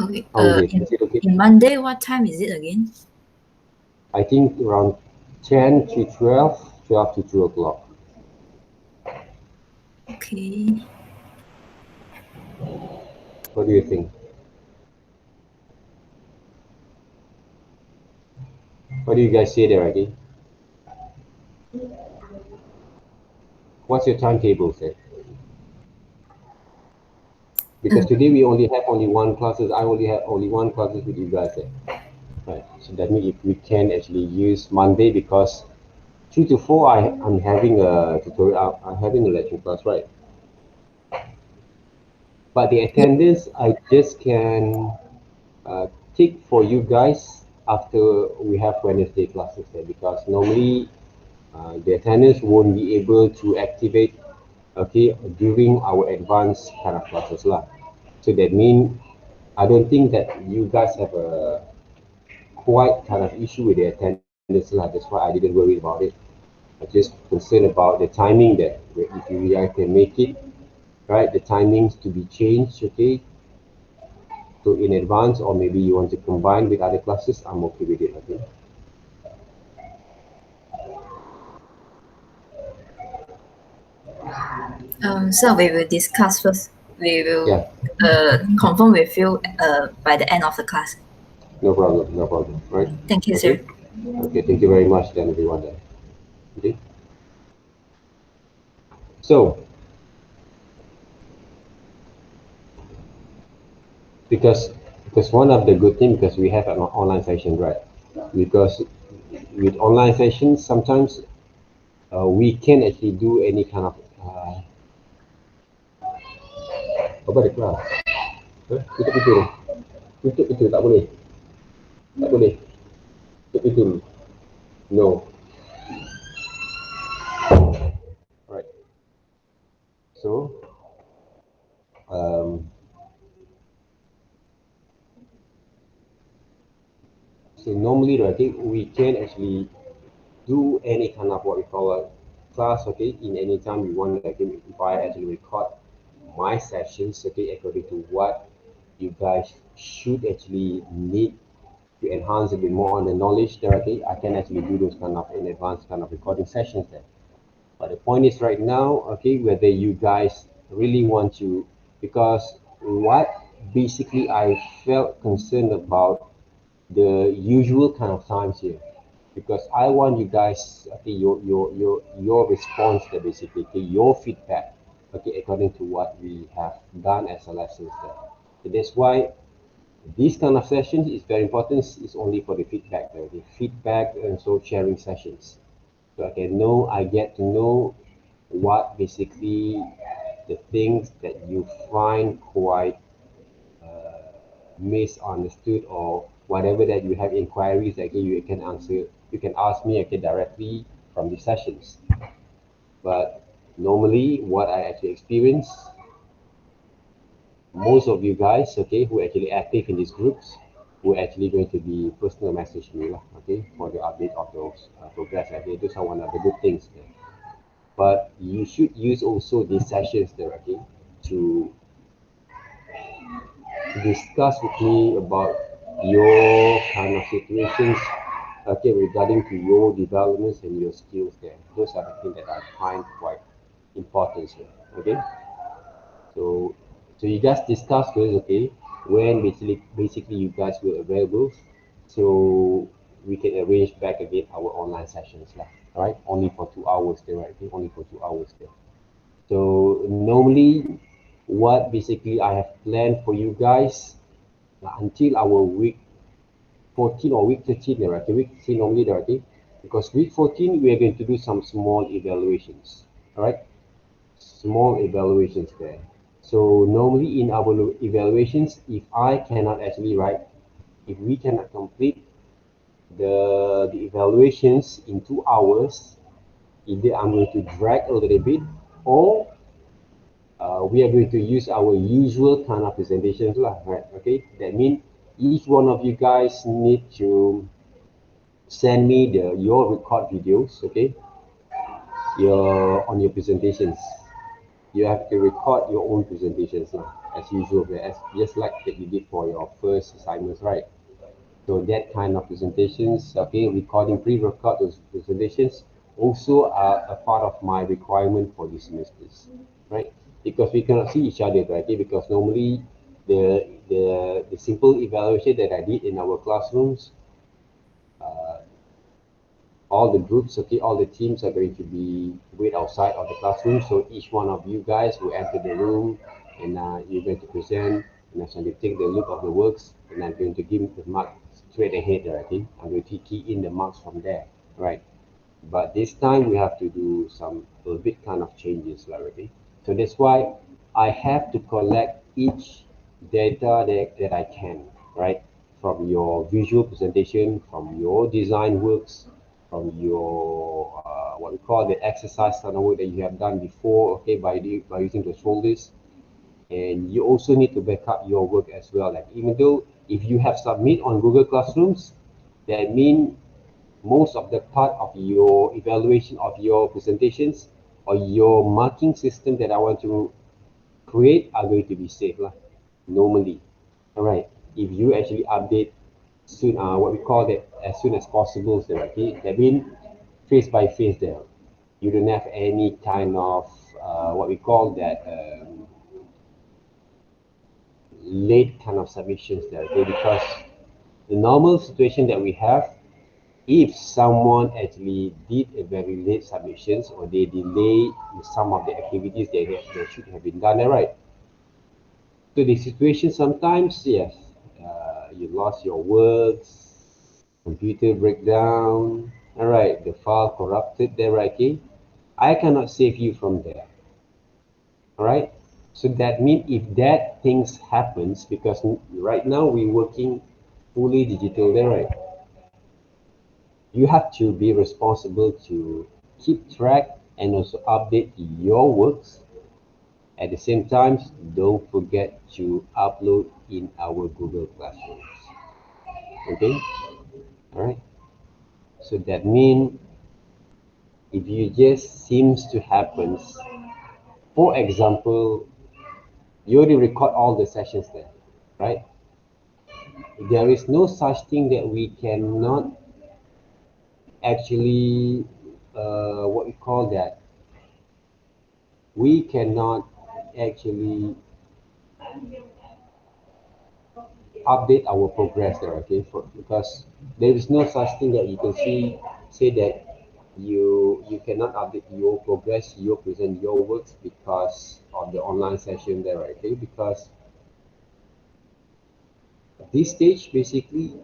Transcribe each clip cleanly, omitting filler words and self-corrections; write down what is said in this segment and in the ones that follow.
Okay. Is it okay? In Monday, what time is it again? I think around 10 to 12, 12 to 2 o'clock. Okay. What do you think? What do you guys say there, okay? What's your timetable say? Because today we only have only one classes. I only have only one classes with you guys there. Right. So that means if we can actually use Monday, because 2 to 4 I'm having a tutorial, I'm having a lecture class, right? But the Yeah. attendance I just can take for you guys after we have Wednesday classes there, because normally the attendance won't be able to activate, okay, during our advanced kind of classes lah. So that means I don't think that you guys have a quite kind of issue with the attendance lah. That's why I didn't worry about it. I just concerned about the timing, that if you guys can make it, right, the timings to be changed, okay, so in advance, or maybe you want to combine with other classes, I'm okay with it, okay. So we will discuss first. We will Yeah, confirm with you by the end of the class. no problem, right? Thank you, sir. Okay, okay, thank you very much then, everyone then. Okay, so because because one of the good thing, because we have an online session, right? Because with online sessions sometimes we can actually do any kind of apa dia kelas? Tutup pintu tu. Tutup pintu, tak boleh. Tak boleh. Tutup pintu dulu. No. Right. So, um, so normally, right, okay, we can actually do any kind of what we call a class, okay, in any time we want. Like if I actually record my sessions, okay, according to what you guys should actually need to enhance a bit more on the knowledge there, okay, I can actually do those kind of in advance kind of recording sessions there. But the point is right now, okay, whether you guys really want to, because what basically I felt concerned about the usual kind of times here, because I want you guys, okay, your response there basically, okay, your feedback, okay, according to what we have done as a lessons there. So that's why this kind of sessions is very important. It's only for the feedback, the feedback and so sharing sessions. So I get to know what basically the things that you find quite misunderstood, or whatever that you have inquiries, okay, you can answer, you can ask me, okay, directly from the sessions. But normally what I actually experience, most of you guys, okay, who are actually active in these groups, who are actually going to be personal message me, okay, for the update of those progress. Okay, those are one of the good things there. But you should use also these sessions there, okay, to discuss with me about your kind of situations, okay, regarding to your developments and your skills there. Those are the things that I find quite important here, okay. So, so you guys discuss first, okay, when basically you guys will available, so we can arrange back again our online sessions lah. All right, only for 2 hours there, right? Okay, only for 2 hours there. So normally, what basically I have planned for you guys until our week 14 or week 13, right? Okay, week 13 normally, right? Okay, because week 14 we are going to do some small evaluations. All right, small evaluations there. So normally in our evaluations, if I cannot actually write, if we cannot complete the evaluations in 2 hours, either I'm going to drag a little bit, or we are going to use our usual kind of presentations lah, right? Okay, that means each one of you guys need to send me your record videos, okay, your on your presentations. You have to record your own presentations as usual, just like that you did for your first assignments, right? So that kind of presentations, okay, recording, pre-record those presentations also are a part of my requirement for these semesters, right? Because we cannot see each other, right? Okay, because normally the simple evaluation that I did in our classrooms, uh, all the groups, okay, all the teams are going to be wait outside of the classroom. So each one of you guys will enter the room and you're going to present. And as you take the look of the works, and I'm going to give the mark straight ahead, right? Okay? I'm going to key in the marks from there, right? But this time we have to do some a bit kind of changes, like, okay? So that's why I have to collect each data that I can, right? From your visual presentation, from your design works, from your what we call the exercise kind of work that you have done before, okay, by using those folders. And you also need to back up your work as well. Like even though if you have submit on Google Classrooms, that means most of the part of your evaluation of your presentations or your marking system that I want to create are going to be saved lah, normally. All right. If you actually update soon, what we call that as soon as possible, so, okay, that means face by face there. You don't have any kind of what we call that late kind of submissions there, okay? Because the normal situation that we have, if someone actually did a very late submissions or they delay some of the activities that should have been done, right? So the situation sometimes, yes, you lost your works, computer breakdown, all right, the file corrupted there, right? Okay, I cannot save you from there, all right? So that means if that things happens, because right now we're working fully digital there, right? You have to be responsible to keep track and also update your works. At the same time, don't forget to upload in our Google Classrooms. Okay? All right. So that means if you just seems to happen, for example, you already record all the sessions there, right? There is no such thing that we cannot actually, what we call that, we cannot actually update our progress there, okay? Because there is no such thing that you can say that you cannot update your progress, you present your works because of the online session there, okay? Because at this stage, basically,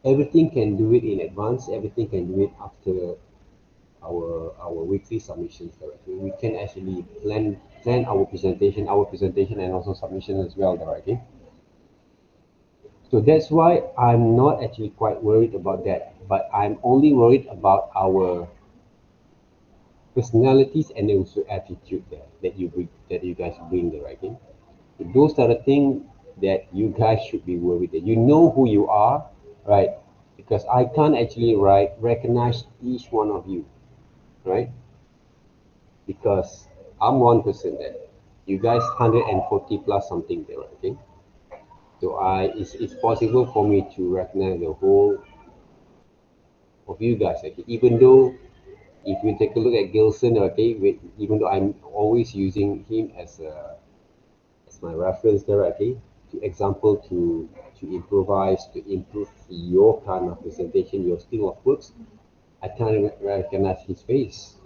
everything can do it in advance, everything can do it after our weekly submissions there, okay? We can actually plan our presentation and also submission as well there, okay? So that's why I'm not actually quite worried about that, but I'm only worried about our personalities and also attitude there that you guys bring there, right? Okay? So those are the things that you guys should be worried that you know who you are, right? Because I can't actually recognize each one of you, right? Because I'm one person there. You guys 140 plus something there, okay? So it's possible for me to recognize the whole of you guys, okay? Even though if you take a look at Gilson, okay, even though I'm always using him as my reference there, okay, to example to improvise, to improve your kind of presentation, your skill of works, I can't recognize his face,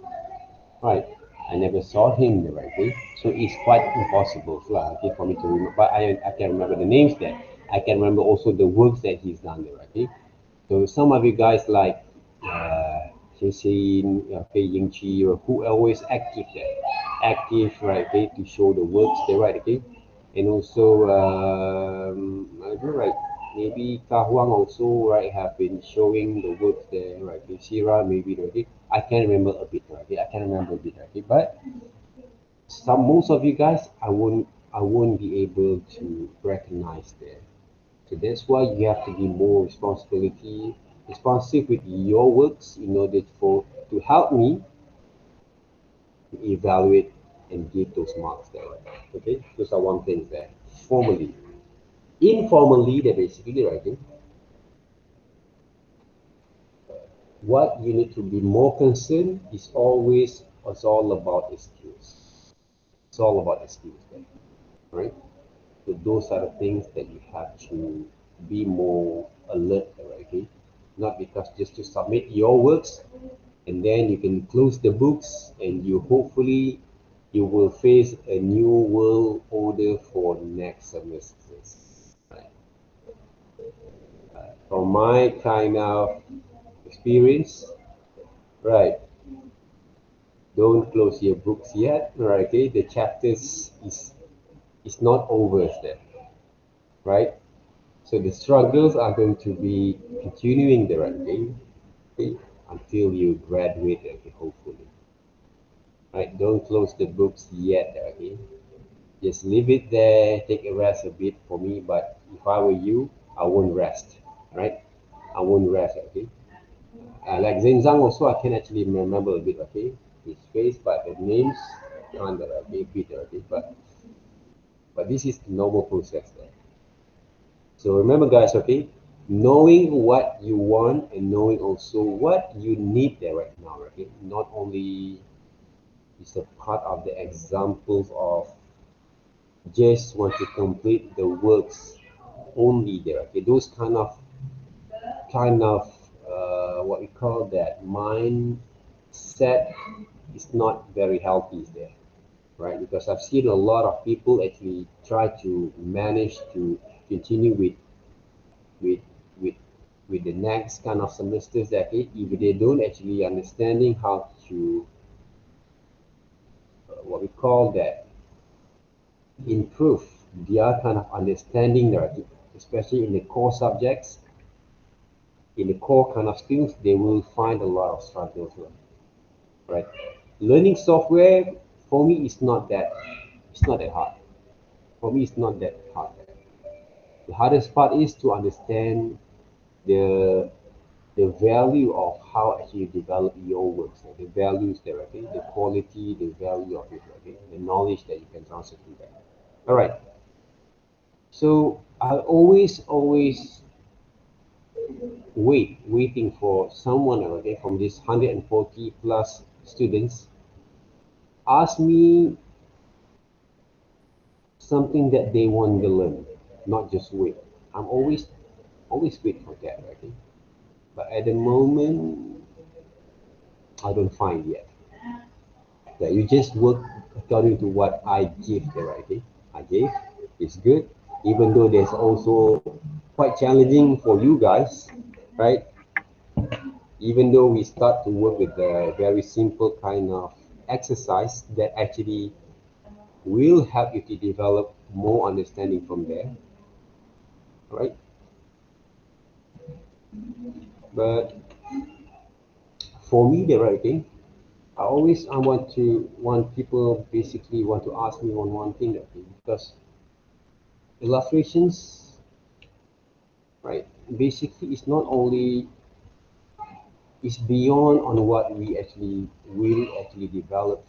right? I never saw him there, okay, so it's quite impossible, okay, for me to remember. But I can remember the names there. I can remember also the works that he's done there, okay. So some of you guys like Jason, Fei Yingqi, or who always active there, active, right? Okay, to show the works there, right? Okay, and also I don't know, right? Maybe Kahuang also, right? Have been showing the works there, right? Okay, Sira maybe, right? Okay, I can remember a bit, right? Okay, I can remember a bit, right? Okay, but most of you guys, I won't be able to recognize there. So that's why you have to be more responsive with your works in order to help me to evaluate and give those marks there. Okay, those are one thing there. Formally. Informally, they're basically writing. What you need to be more concerned is always, it's all about the skills. It's all about the skills there, right? So those are the things that you have to be more alert, right? Okay? Not because just to submit your works and then you can close the books and you hopefully you will face a new world order for next semesters. Right? From my kind of experience, right? Don't close your books yet, right? Okay, the chapters is not over there, right? So the struggles are going to be continuing there, okay, until you graduate, okay, hopefully. Right? Don't close the books yet, okay? Just leave it there, take a rest a bit for me, but if I were you, I won't rest, right? I won't rest, okay? Like Zhang also, I can actually remember a bit, okay? His face, but the names can't, okay, beat, okay? But this is the normal process there. So remember guys, okay, knowing what you want and knowing also what you need there right now, okay, not only is a part of the examples of just want to complete the works only there, okay, those kind of what we call that mindset is not very healthy there, right? Because I've seen a lot of people actually try to manage to continue with with with the next kind of semesters that if they don't actually understanding how to what we call that improve their kind of understanding narrative, especially in the core subjects, in the core kind of skills, they will find a lot of struggles, right? Learning software for me is not that hard. For me, it's not that hard. The hardest part is to understand the the value of how actually you develop your works, the values there, okay, the quality, the value of it, okay, the knowledge that you can transfer to that. All right. So I always waiting for someone, okay, from these 140 plus students, ask me something that they want to learn, not just wait. I'm always wait for that, okay. But at the moment, I don't find yet. That you just work according to what I give the writing. I gave, it's good. Even though there's also quite challenging for you guys, right? Even though we start to work with a very simple kind of exercise that actually will help you to develop more understanding from there, right? But for me, the writing, I want people basically want to ask me on one thing, okay? Because illustrations, right, basically it's not only it's beyond on what we actually will actually develop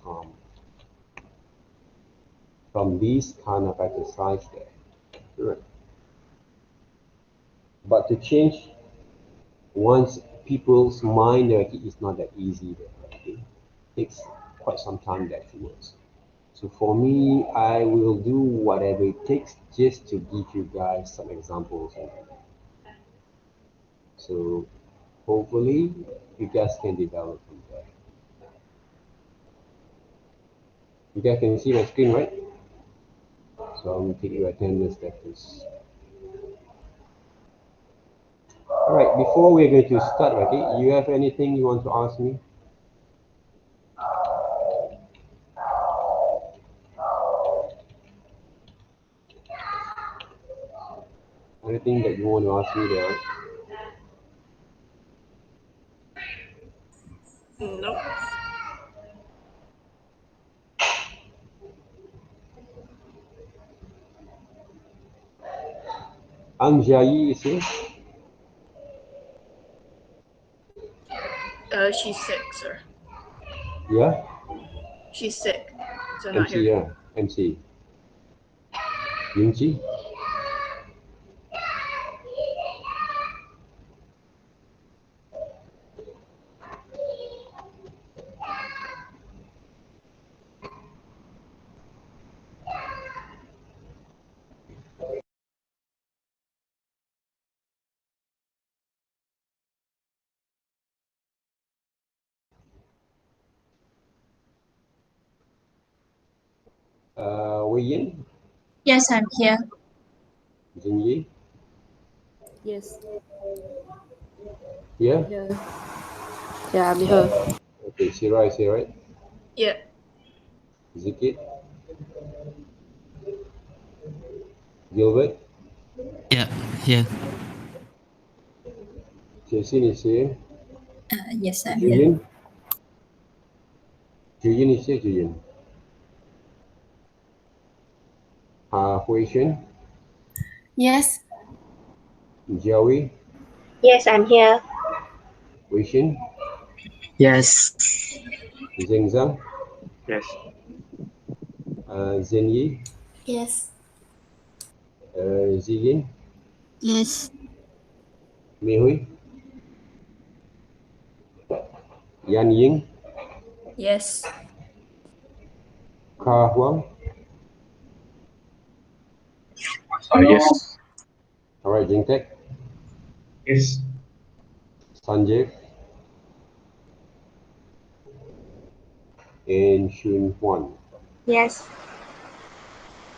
from these kind of exercise there, right? But to change once people's mind is not that easy there, right? It takes quite some time there towards. So for me, I will do whatever it takes just to give you guys some examples. So hopefully you guys can develop from there. You guys can see my screen, right? So I'm going to take your attendance status. All right, before we're going to start, okay, you have anything you want to ask me? Anything that you want to ask me there? Nope. Anjali is here? She's sick, sir. Yeah? She's sick. So not MC, here. yeah, MC. Yingji? Wei Yin? Yes, I'm here. Jinyi? Yes. Here? Yeah, I'm here. Okay, Shira is here, right? Yeah. Zikit? Gilbert? Yeah, here. Jason is here. Yes, I'm here. Julian? Julian is here, Julian. Hui Shen? Yes. Joey? Yes, I'm here. Wei Shin? Yes. Zheng Zhang? Yes. Zhen Yi? Yes. Zilin? Yes. Mei Hui? Yan Ying? Yes. Ka Huang? Yes. Alright, Jing Tek? Yes. Sanjay? And Shun Huan? Yes.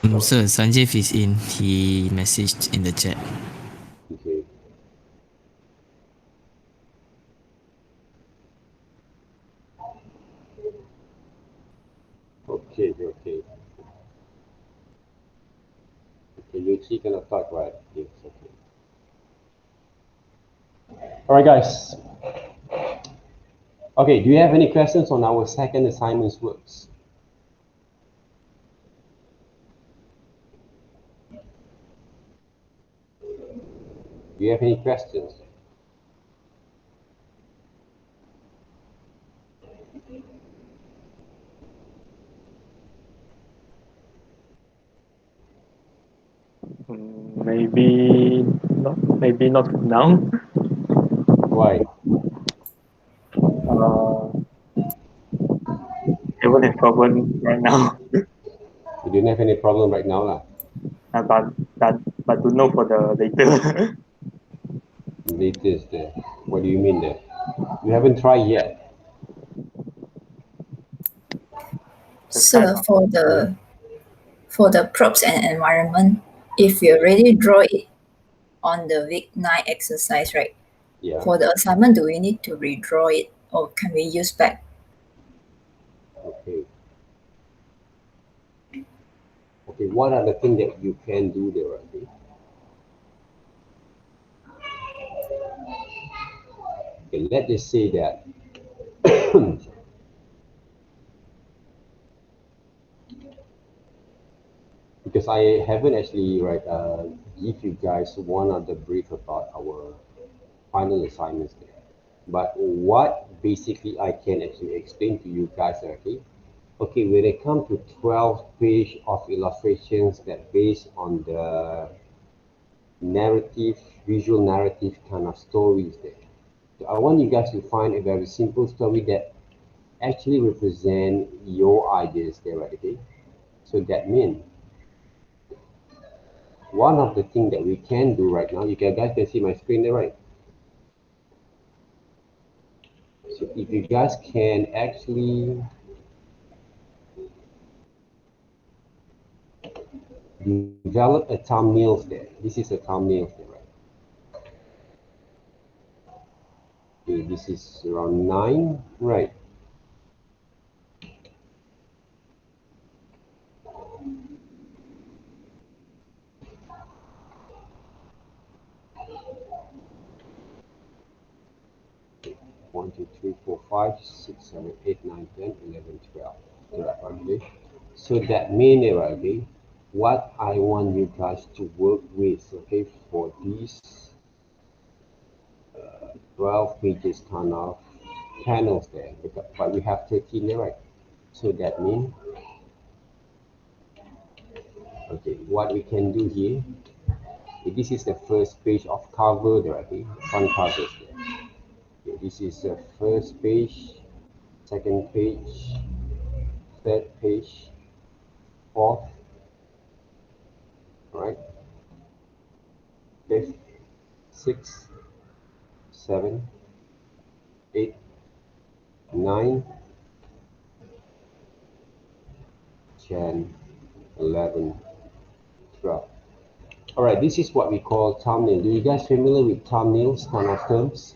Sir, Sanjeev is in. He messaged in the chat. Okay. Okay. Okay, you three cannot talk, right? Yes, okay. Alright, guys. Okay, do you have any questions on our second assignment's works? Do you have any questions? Maybe not now. Why? I won't have problem right now. You don't have any problem right now, lah. But to know for the later. Latest there. What do you mean there? You haven't tried yet. So for the props and environment, if you already draw it on the week 9 exercise, right? Yeah. For the assignment, do we need to redraw it or can we use back? Okay. Okay, what are the things that you can do there, okay? Okay, let's just say that because I haven't actually give you guys one of the brief about our final assignments there. But what basically I can actually explain to you guys, okay? Okay, when it comes to 12 page of illustrations that based on the narrative, visual narrative kind of stories there. So I want you guys to find a very simple story that actually represent your ideas there, right? Okay? So that means one of the things that we can do right now, guys can see my screen there, right? So if you guys can actually develop a thumbnail there. This is a thumbnail there, right? Okay, this is around 9, right? Okay. 1, 2, 3, 4, 5, 6, 7, 8, 9, 10, 11, 12. Right, okay. So that means, okay, what I want you guys to work with, okay, for these 12 pages kind of panels there, but we have 13 there, right? So that means Okay, what we can do here, this is the first page of cover directly, front covers there. Okay, this is the first page, second page, third page, fourth, right, fifth, sixth, seventh, eighth, 9, 10, 11, 12. All right, this is what we call thumbnail. Do you guys familiar with thumbnails kind of terms?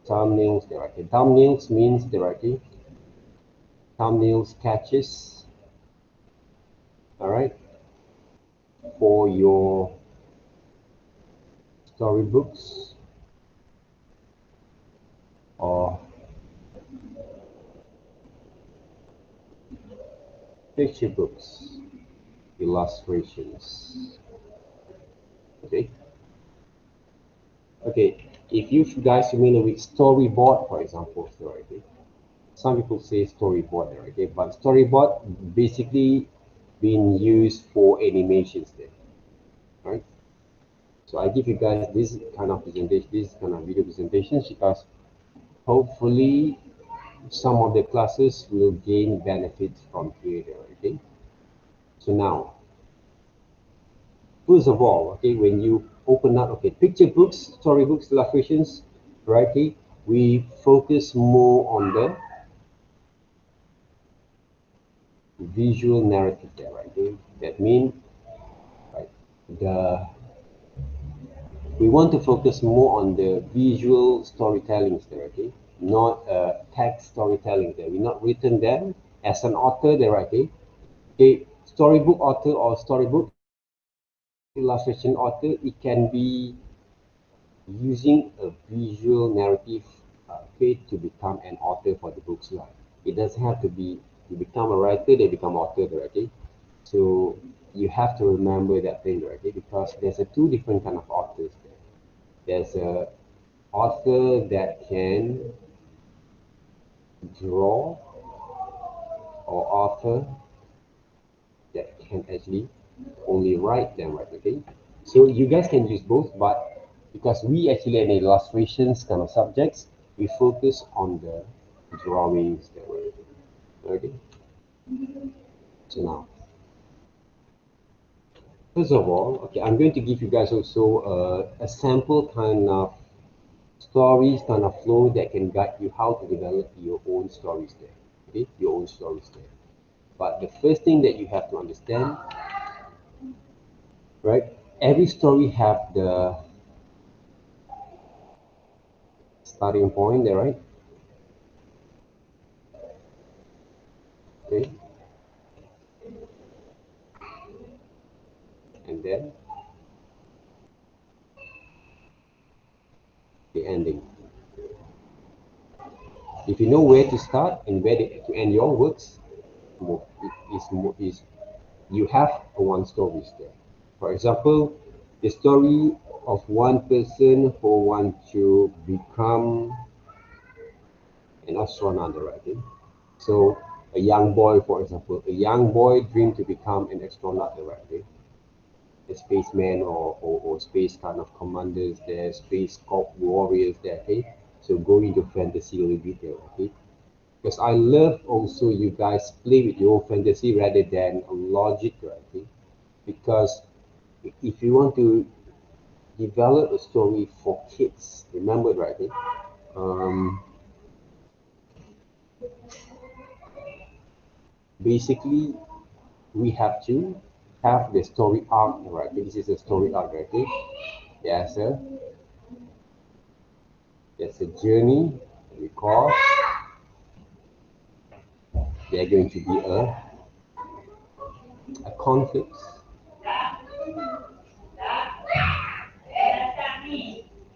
Thumbnails directly. Thumbnails means directly. Thumbnails sketches. All right, for your storybooks or picture books, illustrations. Okay. Okay. If you guys familiar with storyboard, for example, okay. Some people say storyboard, okay, but storyboard basically being used for animations there, right? So I give you guys this kind of presentation, this kind of video presentations because hopefully some of the classes will gain benefits from here, okay? So now, first of all, okay, when you open up, okay, picture books, storybooks, illustrations, right? Okay, we focus more on the visual narrative there, right? Okay? That means, right, we want to focus more on the visual storytelling there, okay? Not text storytelling there. We're not written them as an author there, okay? Okay, storybook author or storybook illustration author, it can be using a visual narrative to become an author for the books. Like. It doesn't have to be, you become a writer, they become author, okay? So you have to remember that thing, okay? Because there's a two different kind of authors there. There's a author that can draw or author that can actually only write them, right? Okay, so you guys can use both, but because we actually in illustrations kind of subjects, we focus on the drawings there, right? Okay, so now first of all, okay, I'm going to give you guys also a sample kind of stories kind of flow that can guide you how to develop your own stories there. Okay, your own stories there. But the first thing that you have to understand, right? Every story have the starting point there, right? Okay, and then the ending. If you know where to start and where to end your works, is you have a one story there. For example, the story of one person who wants to become an astronaut, right? So a young boy, for example, a young boy dream to become an astronaut, right? A spaceman or space kind of commanders there, space corp warriors there, okay? So go into fantasy a little bit there, okay? Because I love also you guys play with your fantasy rather than logic, right? Okay? Because if you want to develop a story for kids, remember, right? Okay? Basically, we have to have the story arc, right? Okay? This is a story arc, right? Okay? There's a there's a journey because there's going to be a conflict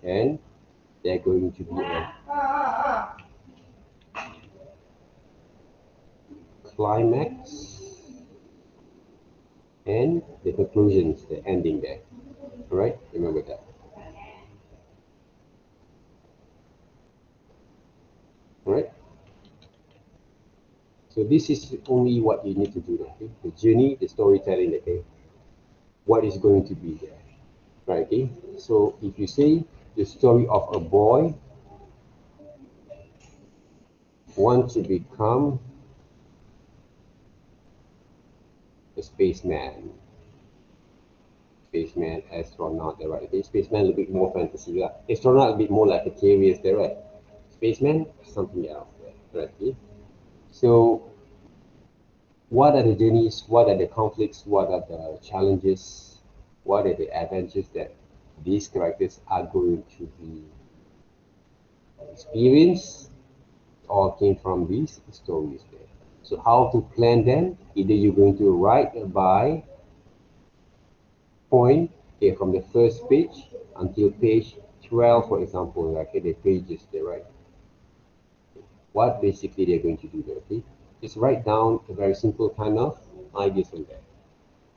and there's going to be a climax and the conclusions, the ending there. All right, remember that. All right. So this is only what you need to do, okay? The journey, the storytelling, okay? What is going to be there, right? Okay. So if you say the story of a boy wants to become a spaceman, astronaut, there, right? Okay. Spaceman a little bit more fantasy, lah. Astronaut a bit more like a carriers, there, right? Spaceman, something else, right? Okay. So what are the journeys? What are the conflicts? What are the challenges? What are the adventures that these characters are going to be experienced or came from these stories there? So how to plan them? Either you're going to write by point, okay, from the first page until page 12, for example, okay, the pages there, right? What basically they're going to do there, okay? Just write down a very simple kind of ideas on that.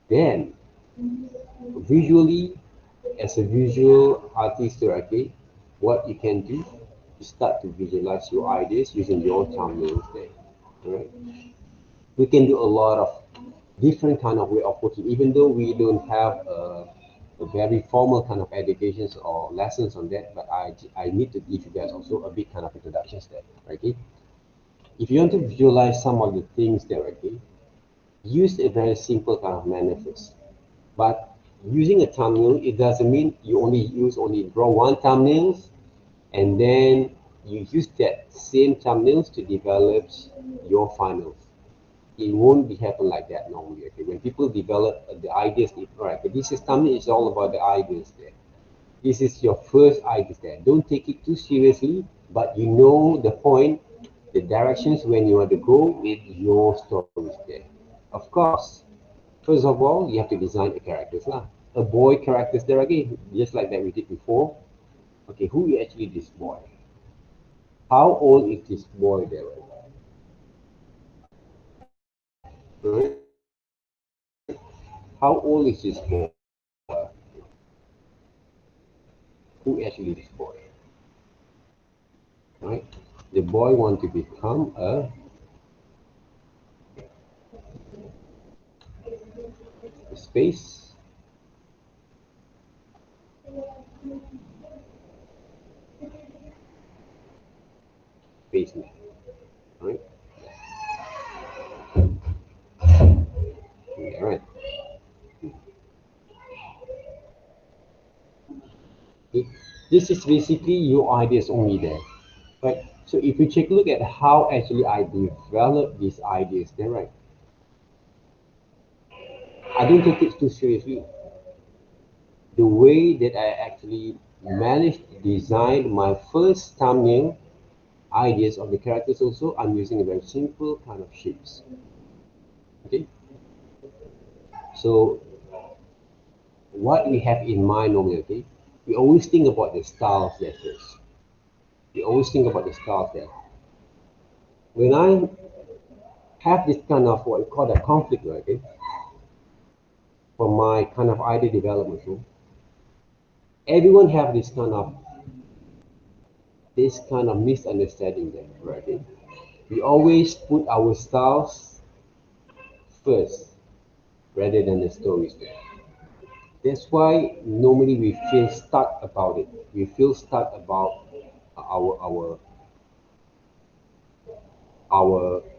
Then, visually, as a visual artist, okay, what you can do is start to visualize your ideas using your thumbnails there, all right? We can do a lot of different kind of way of working, even though we don't have a very formal kind of educations or lessons on that, but I need to give you guys also a big kind of introductions there, okay? If you want to visualize some of the things there, okay, use a very simple kind of manner first. But using a thumbnail, it doesn't mean you only draw one thumbnails and then you use that same thumbnails to develop your finals. It won't be happen like that normally. Okay, when people develop the ideas, right? But this is thumbnail is all about the ideas there. This is your first ideas there. Don't take it too seriously, but you know the point, the directions when you want to go with your stories there. Of course, first of all, you have to design the characters lah. A boy characters there again, just like that we did before. Okay, who is actually this boy? How old is this boy there? Right? How old is this boy? Who actually is this boy? Right? The boy want to become a space spaceman. Right? Yeah, right. Okay. This is basically your ideas only there. Right? So if you take a look at how actually I develop these ideas, then right, I don't take it too seriously. The way that I actually managed to design my first thumbnail ideas of the characters also, I'm using a very simple kind of shapes. Okay. So what we have in mind normally, okay, we always think about the styles there first. We always think about the styles there. When I have this kind of what we call a conflict, okay, for my kind of idea development, so everyone have this kind of misunderstanding there, right? Okay? We always put our styles first rather than the stories there. That's why normally we feel stuck about it. We feel stuck about our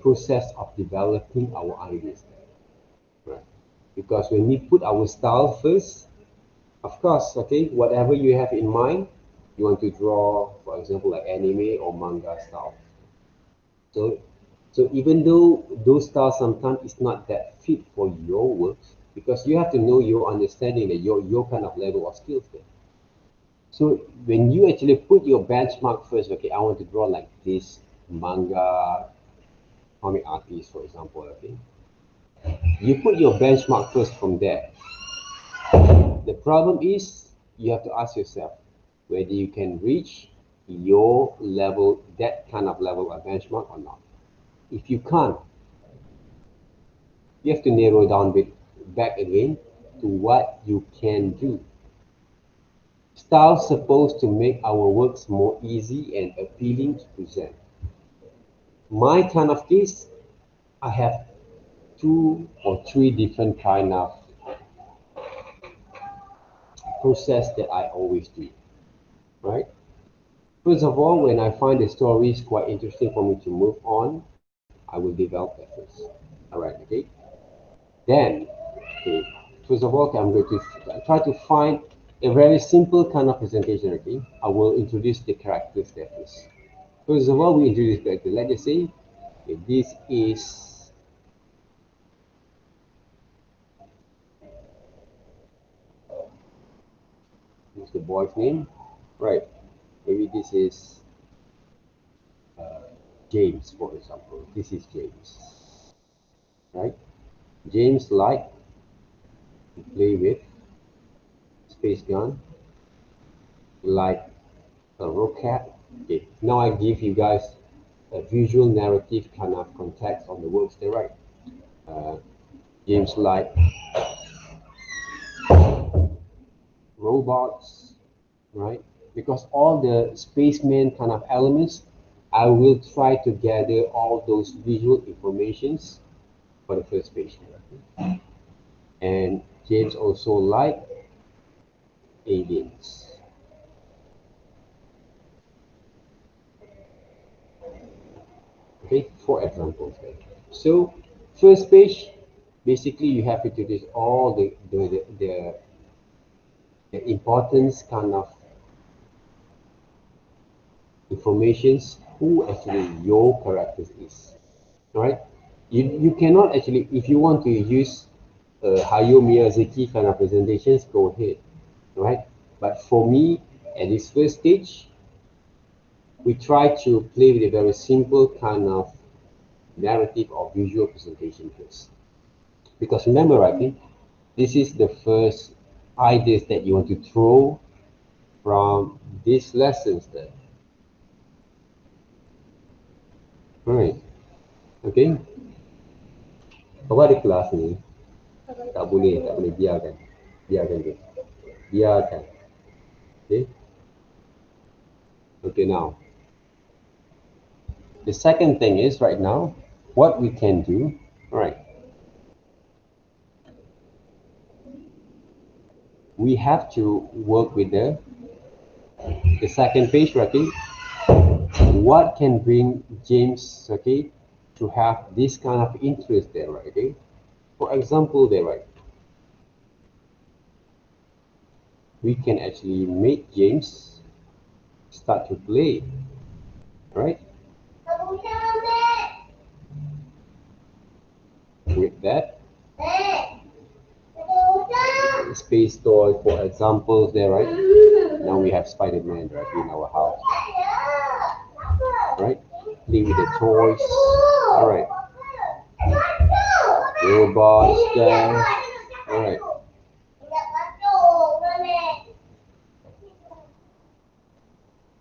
process of developing our ideas there, right? Because when we put our style first, of course, okay, whatever you have in mind, you want to draw, for example, like anime or manga style. So, so even though those styles sometimes is not that fit for your works, because you have to know your understanding that your kind of level of skills there. So when you actually put your benchmark first, okay, I want to draw like this manga comic artist, for example, okay. You put your benchmark first from there. The problem is you have to ask yourself whether you can reach your level, that kind of level of benchmark or not. If you can't, you have to narrow down back again to what you can do. Styles supposed to make our works more easy and appealing to present. My kind of case, I have 2 or 3 different kind of process that I always do, right? First of all, when I find the story is quite interesting for me to move on, I will develop that first. All right, okay? Then, okay, first of all, okay, I'm going to try to find a very simple kind of presentation, okay? I will introduce the characters there first. First of all, we introduce the character. Let's just say, okay, this is the boy's name, right? Maybe this is James, for example. This is James, right? James like to play with space gun, like a rocket. Okay, now I give you guys a visual narrative kind of context on the words they write. Uh, James like robots, right? Because all the spaceman kind of elements, I will try to gather all those visual informations for the first page. And James also like aliens. Okay, for examples. Okay. So first page, basically you have to introduce all the importance kind of informations who actually your characters is. All right, you cannot actually, if you want to use Hayao Miyazaki kind of presentations, go ahead, right? But for me, at this first stage, we try to play with a very simple kind of narrative or visual presentation first. Because remember, I think this is the first ideas that you want to throw from these lessons there. Alright, okay. Apa ada kelas ni? Tak boleh, biarkan dia. Biarkan. Okay. Okay, now. The second thing is right now, what we can do, alright. We have to work with the second page, okay? What can bring James, okay, to have this kind of interest there, right? Okay? For example, there, right? We can actually make James start to play, right? With that space toy, for example, there, right? Now we have Spider-Man, right, in our house, right? Play with the toys, all right. Robots there, all right.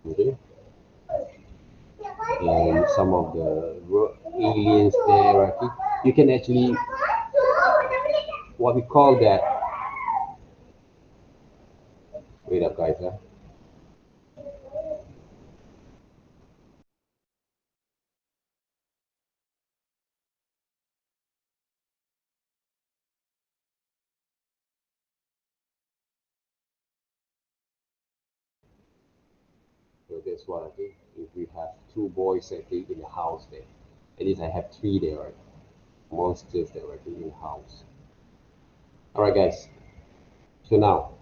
Okay. And some of the aliens there, right? You can actually, what we call that, wait up guys, huh? So that's what I think. If we have 2 boys, I think, in the house there, at least I have 3 there, right? Monsters that were in the house. All right, guys. So now,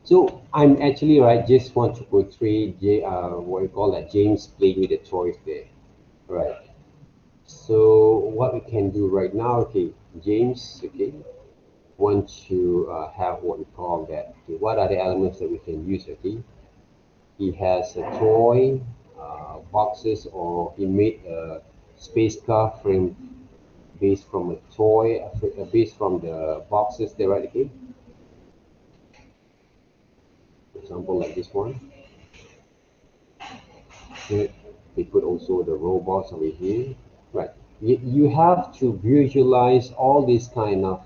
so I'm actually, right, just want to portray what we call that, James playing with the toys there, right? So what we can do right now, okay, James, okay, want to have what we call that. Okay, what are the elements that we can use? Okay, he has a toy boxes, or he made a space car frame based from a toy, based from the boxes there, right? Okay, for example, like this one. Okay. We put also the robots over here, right? You have to visualize all these kind of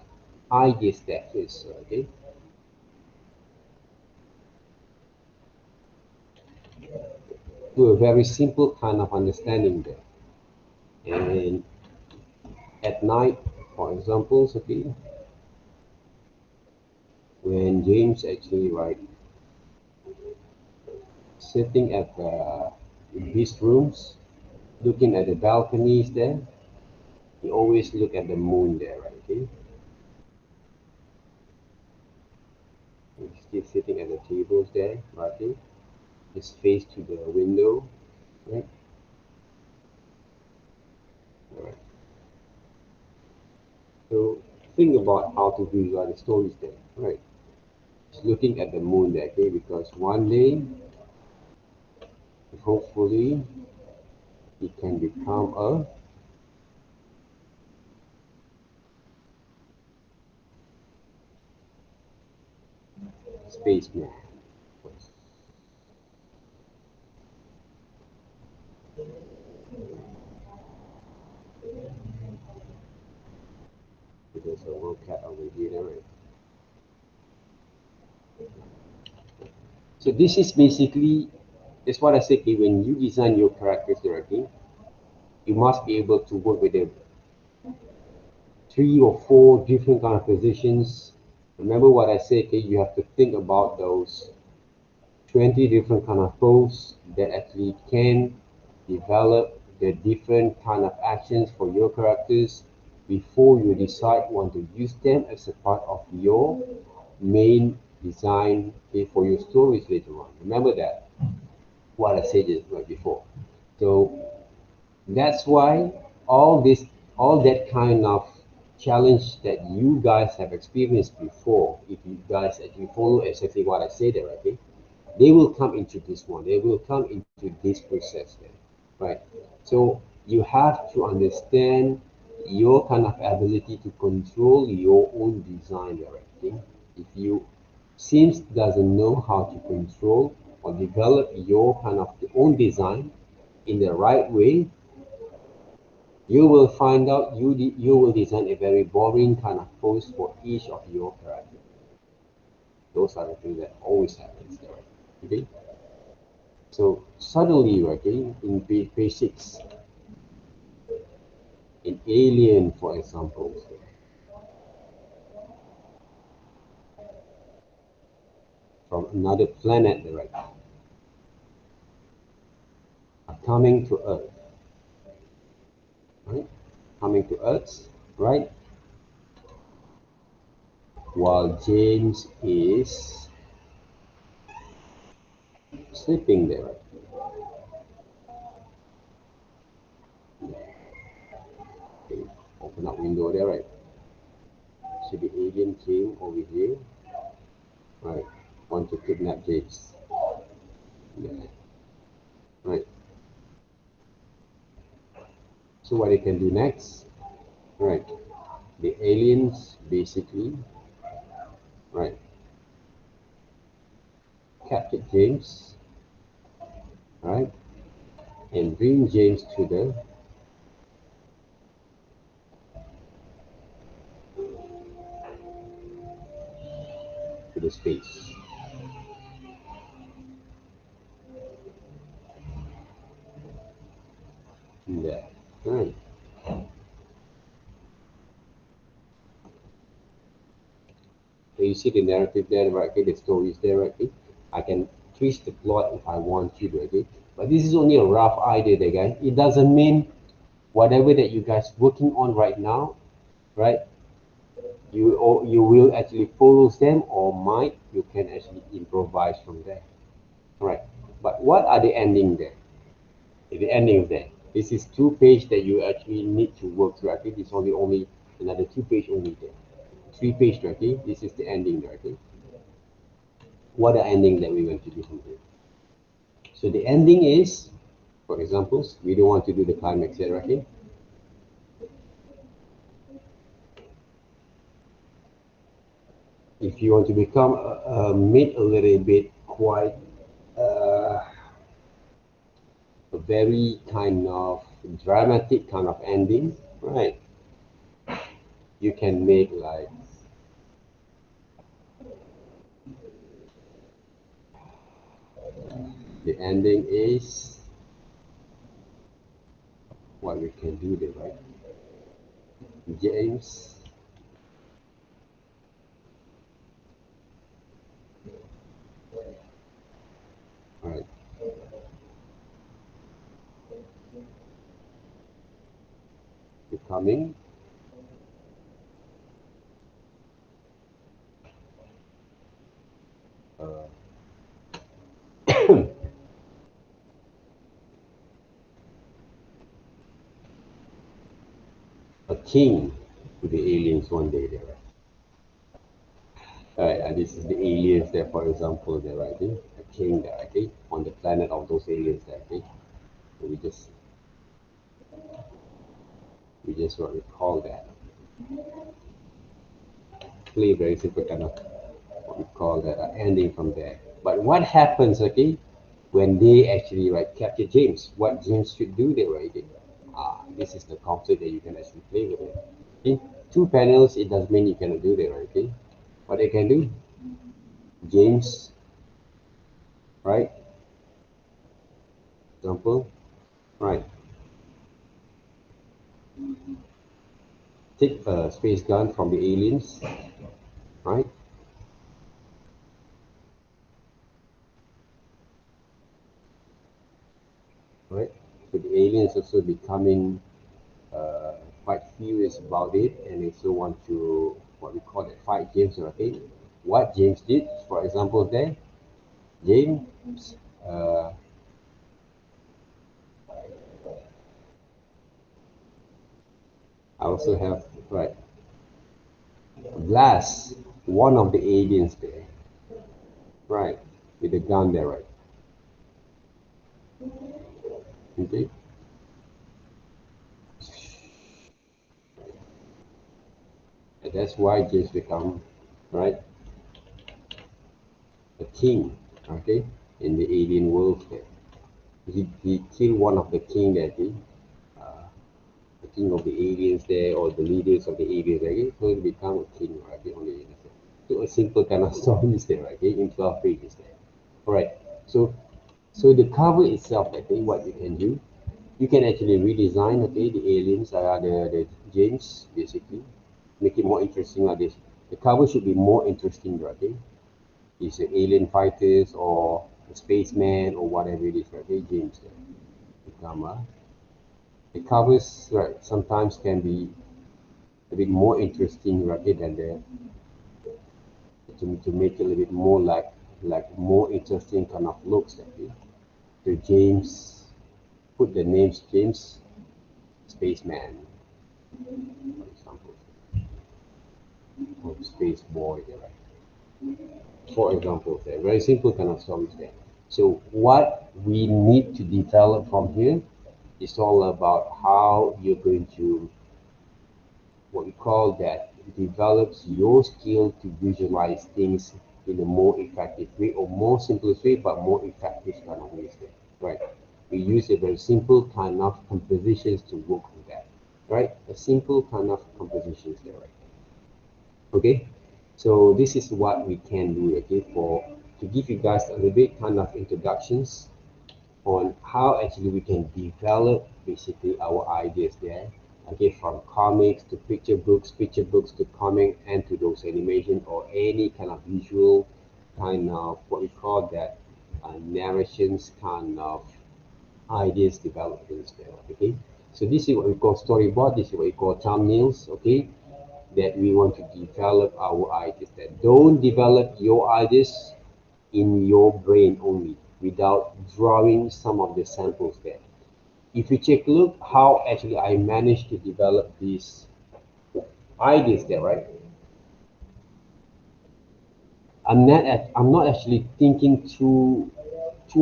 ideas that is, okay? To a very simple kind of understanding there. And at night, for example, okay, when James actually sitting at in his rooms, looking at the balconies there, he always look at the moon there, right? Okay, he's still sitting at the tables there, right? Okay? His face to the window, right? All right. So think about how to visualize the stories there, right? Just looking at the moon there, okay? Because one day, hopefully, it can become a spaceman. There's a little cat over here, right? So this is basically, that's what I say, okay, when you design your characters directly, you must be able to work with them 3 or 4 different kind of positions. Remember what I said, okay, you have to think about those 20 different kind of pose that actually can develop the different kind of actions for your characters before you decide want to use them as a part of your main design, okay, for your stories later on. Remember that what I said just right before. So that's why all this, all that kind of challenge that you guys have experienced before, if you guys actually follow exactly what I said there, okay, they will come into this one. They will come into this process then, right? So you have to understand your kind of ability to control your own design directing. If you seems doesn't know how to control or develop your kind of own design in the right way, you will find out you will design a very boring kind of pose for each of your characters. Those are the things that always happens there. Okay? So suddenly, okay, in page 6, in Alien, for example, from another planet, right, are coming to Earth, right? Coming to Earth, right? While James is sleeping there, right? Okay, open up window there, right? So the alien came over here, right? Want to kidnap James, yeah, right? So what they can do next, right? The aliens basically, right, captured James, right, and bring James to the space. There, right. So you see the narrative there, right? Okay, the story is there, right? Okay? I can twist the plot if I want to, okay? But this is only a rough idea there, guys. It doesn't mean whatever that you guys working on right now, right? You will actually follow them, or might you can actually improvise from there, right? But what are the ending there? The ending there. This is 2 page that you actually need to work through. I think it's only another 2 page only there. 3 page, okay? This is the ending there, okay? What the ending that we're going to do from here. So the ending is, for example, we don't want to do the climax here, okay? If you want to become make a little bit quite a very kind of dramatic kind of ending, right? You can make like the ending is what we can do there, right? James. Right. Becoming a king to the aliens one day there, right? Alright, and this is the aliens there, for example, there, right? Okay? A king there, okay? On the planet of those aliens there, okay? So we just what we call that. Play very simple kind of what we call that ending from there. But what happens, okay, when they actually capture James? What James should do there, right? Okay? This is the conflict that you can actually play with it. Okay? Two panels, it doesn't mean you cannot do that, right? Okay? What they can do, James, right? Example, right? Take a space gun from the aliens, right? Right? So the aliens also becoming quite furious about it, and they still want to what we call it fight James. Okay, what James did, for example, there, James. I also have blast one of the aliens there, right, with the gun there, right? Okay. And that's why James become right a king, okay, in the alien world there. He killed one of the king that the king of the aliens there, or the leaders of the aliens, okay, so he become a king, right, on the aliens there. So a simple kind of story is there, okay, in 12 pages there. All right, so the cover itself, I think what you can do, you can actually redesign, okay, the aliens, the James, basically, make it more interesting like this. The cover should be more interesting, okay? It's an alien fighters or a spaceman or whatever it is, right? Okay, James there. Become the covers, right, sometimes can be a bit more interesting, right, than the to make it a little bit more like more interesting kind of looks, okay? So James, put the names James Spaceman, for example, or Space Boy, right? For example, there very simple kind of stories there. So what we need to develop from here is all about how you're going to what we call that develops your skill to visualize things in a more effective way, or more simplest way but more effective kind of ways there, right? We use a very simple kind of compositions to work with that, right? A simple kind of compositions there, right? Okay, so this is what we can do, okay, for to give you guys a little bit kind of introductions on how actually we can develop basically our ideas there, okay, from comics to picture books to comic, and to those animation or any kind of visual kind of what we call that narrations kind of ideas developments there, okay. So this is what we call storyboard, this is what we call thumbnails, okay, that we want to develop our ideas that don't develop your ideas in your brain only without drawing some of the samples there. If you take a look how actually I managed to develop these ideas there, right? I'm not actually thinking too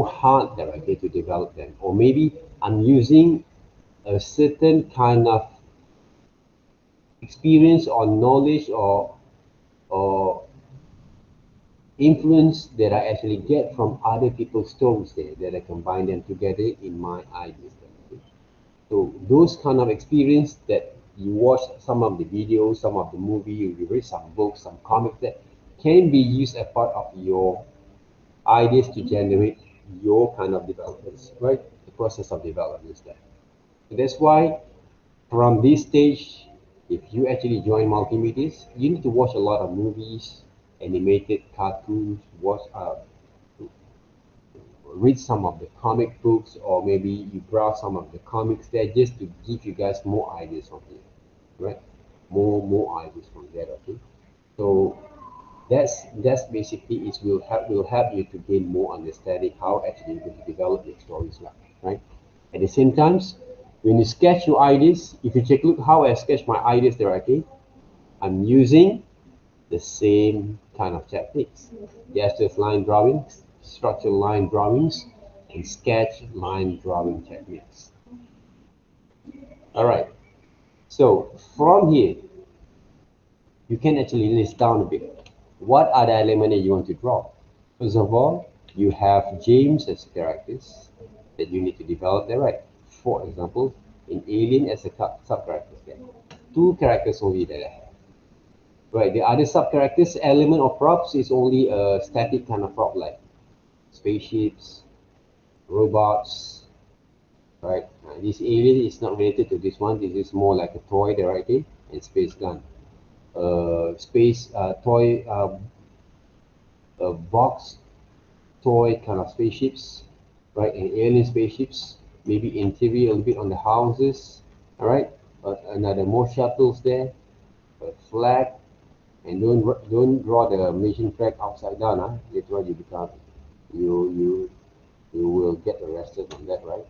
hard there, okay, to develop them. Or maybe I'm using a certain kind of experience or knowledge or influence that I actually get from other people's stories there, that I combine them together in my ideas. So those kind of experience that you watch some of the videos, some of the movie, you read some books, some comics that can be used as part of your ideas to generate your kind of developments, right? The process of developments there. So that's why From this stage, if you actually join multimedia, you need to watch a lot of movies, animated cartoons, read some of the comic books, or maybe you browse some of the comics there just to give you guys more ideas from here, right? More ideas from there, okay? So that's basically it will help you to gain more understanding how actually you're going to develop your stories like, right? At the same time, when you sketch your ideas, if you take a look how I sketch my ideas there, okay, I'm using the same kind of techniques. Yes, there's line drawings, structural line drawings, and sketch line drawing techniques. All right. So from here, you can actually list down a bit. What are the elements that you want to draw? First of all, you have James as characters that you need to develop there, right? For example, in Alien as a sub-characters there. Two characters only there. Right, the other sub-characters element of props is only a static kind of prop like spaceships, robots, right? This alien is not related to this one. This is more like a toy there, right? Okay? And space gun. Space toy, box toy kind of spaceships, right? And alien spaceships. Maybe interior a little bit on the houses, all right? Another more shuttles there, a flag, and don't draw the Malaysian flag upside down. Later on you will get arrested on that, right?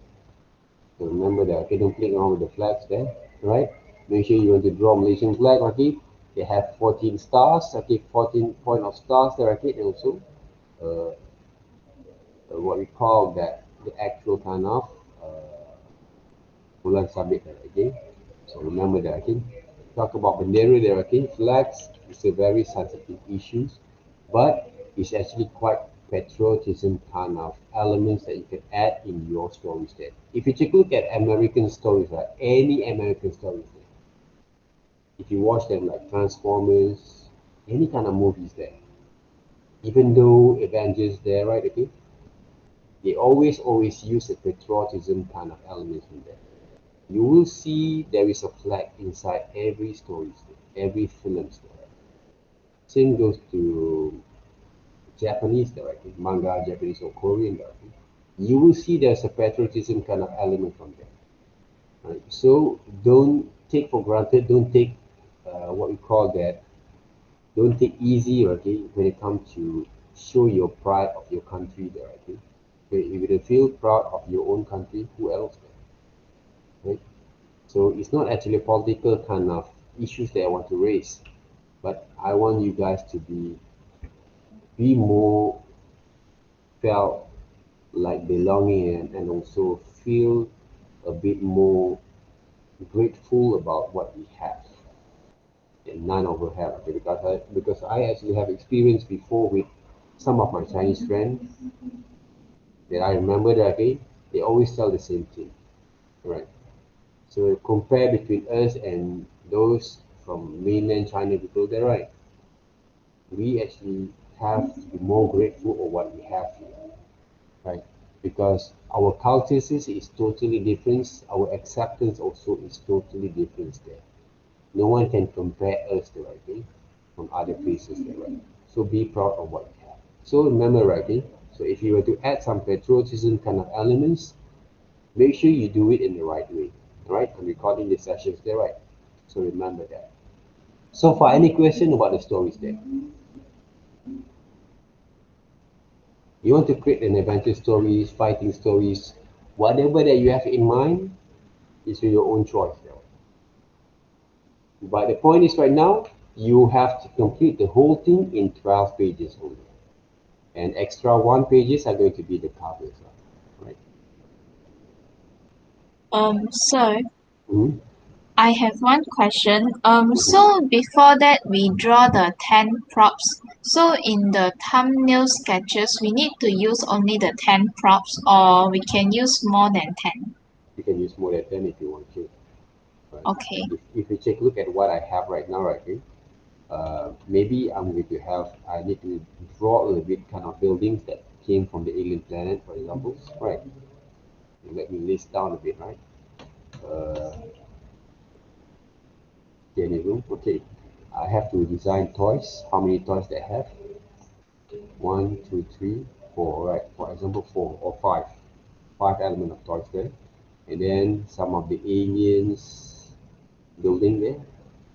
So remember that. Okay, don't play around with the flags there, right? Make sure you want to draw Malaysian flag. Okay, they have 14 stars. Okay, 14 point of stars there. Okay, and also uh, what we call that the actual kind of bulan sabit there. Okay, so remember that. Okay, talk about bendera there. Okay, flags is a very sensitive issue, but it's actually quite patriotism kind of elements that you can add in your stories there. If you take a look at American stories, right, any American stories there, if you watch them like Transformers, any kind of movies there, even though Avengers there, right, okay, they always use a patriotism kind of elements in there. You will see there is a flag inside every story, every film story. Same goes to Japanese directing, manga, Japanese or Korean directing, you will see there's a patriotism kind of element from there. Right? So don't take for granted, don't take what we call that, don't take easy, okay, when it comes to show your pride of your country there, okay? Okay, if you don't feel proud of your own country, who else can? Right? So it's not actually a political kind of issues that I want to raise, but I want you guys to be more felt like belonging and also feel a bit more grateful about what we have and none of us have. Okay, because I actually have experience before with some of my Chinese friends that I remember that, okay, they always tell the same thing, right? So compare between us and those from mainland China people, they're right. We actually have to be more grateful for what we have here, right? Because our cultures is totally different. Our acceptance also is totally different there. No one can compare us to writing from other places there, right? So be proud of what you have. So remember writing. So if you were to add some patriotism kind of elements, make sure you do it in the right way. Right? I'm recording the sessions there, right? So remember that. So for any question about the stories there, you want to create an adventure stories, fighting stories, whatever that you have in mind is your own choice there. But the point is right now, you have to complete the whole thing in 12 pages only. And extra 1 pages are going to be the covers, right? Sir, Mhm. I have one question. So before that, we draw the 10 props. So in the thumbnail sketches, we need to use only the 10 props, or we can use more than 10. You can use more than 10 if you want to. Right? Okay. If you take a look at what I have right now, right? Okay, maybe I need to draw a little bit kind of buildings that came from the alien planet, for example, right? Let me list down a bit, right? Uh, Okay, any room? Okay. I have to design toys. How many toys they have? 1, 2, 3, 4. Right. For example, 4 or 5. 5 element of toys there. And then some of the aliens building there.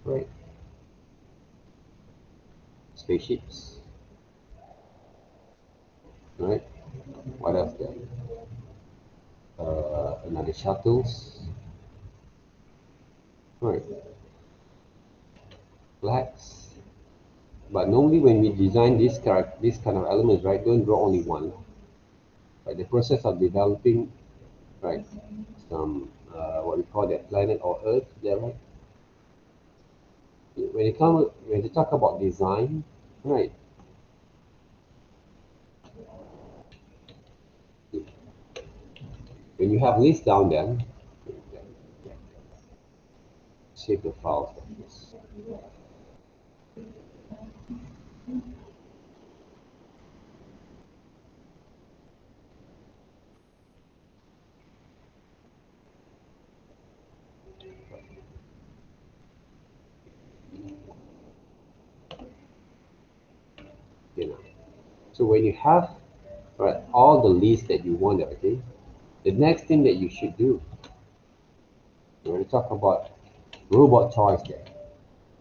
Right. Spaceships. Right. What else there? Another shuttles. Right. Flags. But normally when we design this kind of elements, right, don't draw only one. Right. The process of developing, right, some what we call that planet or Earth, there, right? When you talk about design, right? When you have list down there, save the files like this. You know. So when you have, right, all the lists that you want, okay, the next thing that you should do, when you talk about robot toys there,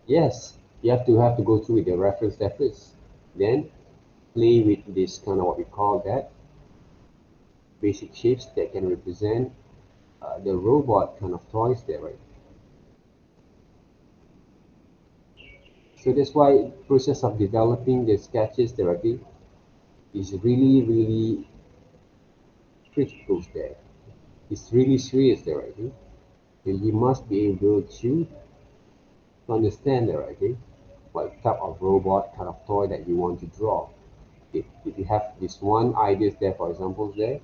yes, you have to go through the reference there first. Then play with this kind of what we call that basic shapes that can represent the robot kind of toys there, right? So that's why process of developing the sketches directly is really critical there. It's really serious there, right? And you must be able to understand there, right? What type of robot kind of toy that you want to draw. If you have this one idea there, for example, there,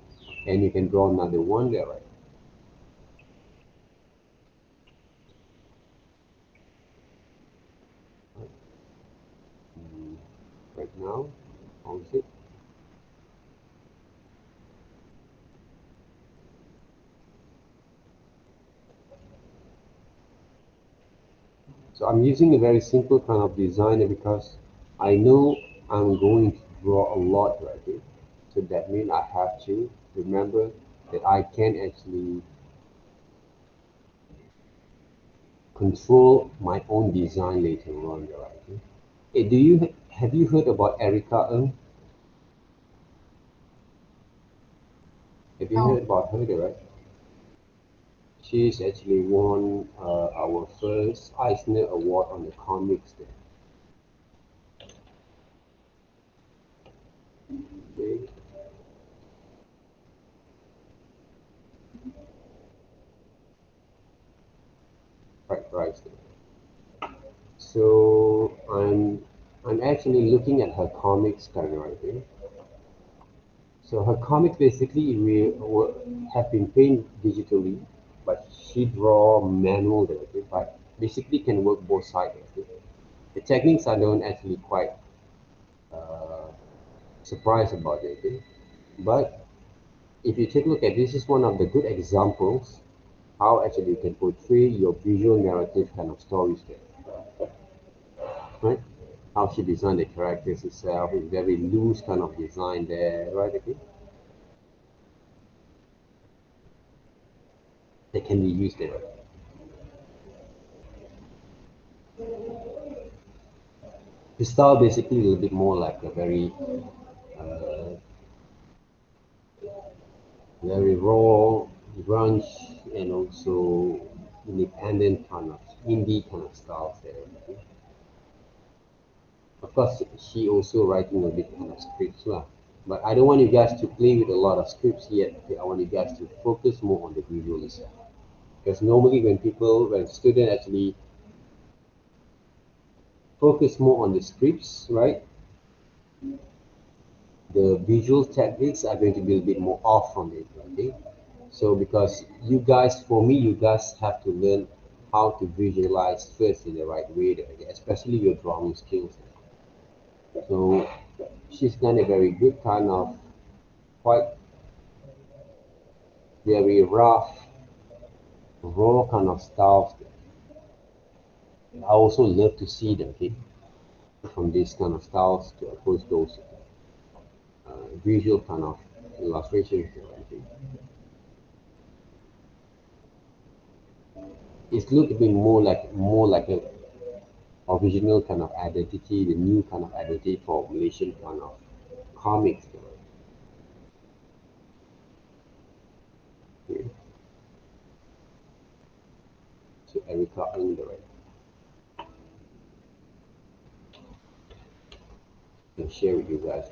and you can draw another one there, right? Right now, how is it? So I'm using a very simple kind of designer because I know I'm going to draw a lot, right? So that means I have to remember that I can actually control my own design later on, right? Hey, have you heard about Erica Ng? Have you heard No. about her, right? She's actually won our first Eisner Award on the comics there. Okay. Right. So I'm actually looking at her comics kind of right there. So her comics basically have been painted digitally, but she draw manually, okay? But basically can work both sides. Okay? The techniques I don't actually quite uh, surprised about it, okay? But if you take a look at this, is one of the good examples how actually you can portray your visual narrative kind of stories there, right? How she designed the characters itself, is very loose kind of design there, right? Okay, that can be used there. The style basically a little bit more like a uh, very raw, grunge, and also independent kind of indie kind of styles there. Okay? Of course, she also writing a bit kind of scripts lah. But I don't want you guys to play with a lot of scripts yet. Okay? I want you guys to focus more on the visual itself. Because normally when students actually focus more on the scripts, right? The visual techniques are going to be a bit more off from it, okay? So because for me, you guys have to learn how to visualize first in the right way, okay? Especially your drawing skills. So she's done a very good kind of quite very rough, raw kind of style. I also love to see them, okay, from these kind of styles to approach those visual kind of illustrations. Okay. It's look a bit more like a original kind of identity, the new kind of identity for Malaysian kind of comics. Okay. So Erica Underwood. Can share with you guys.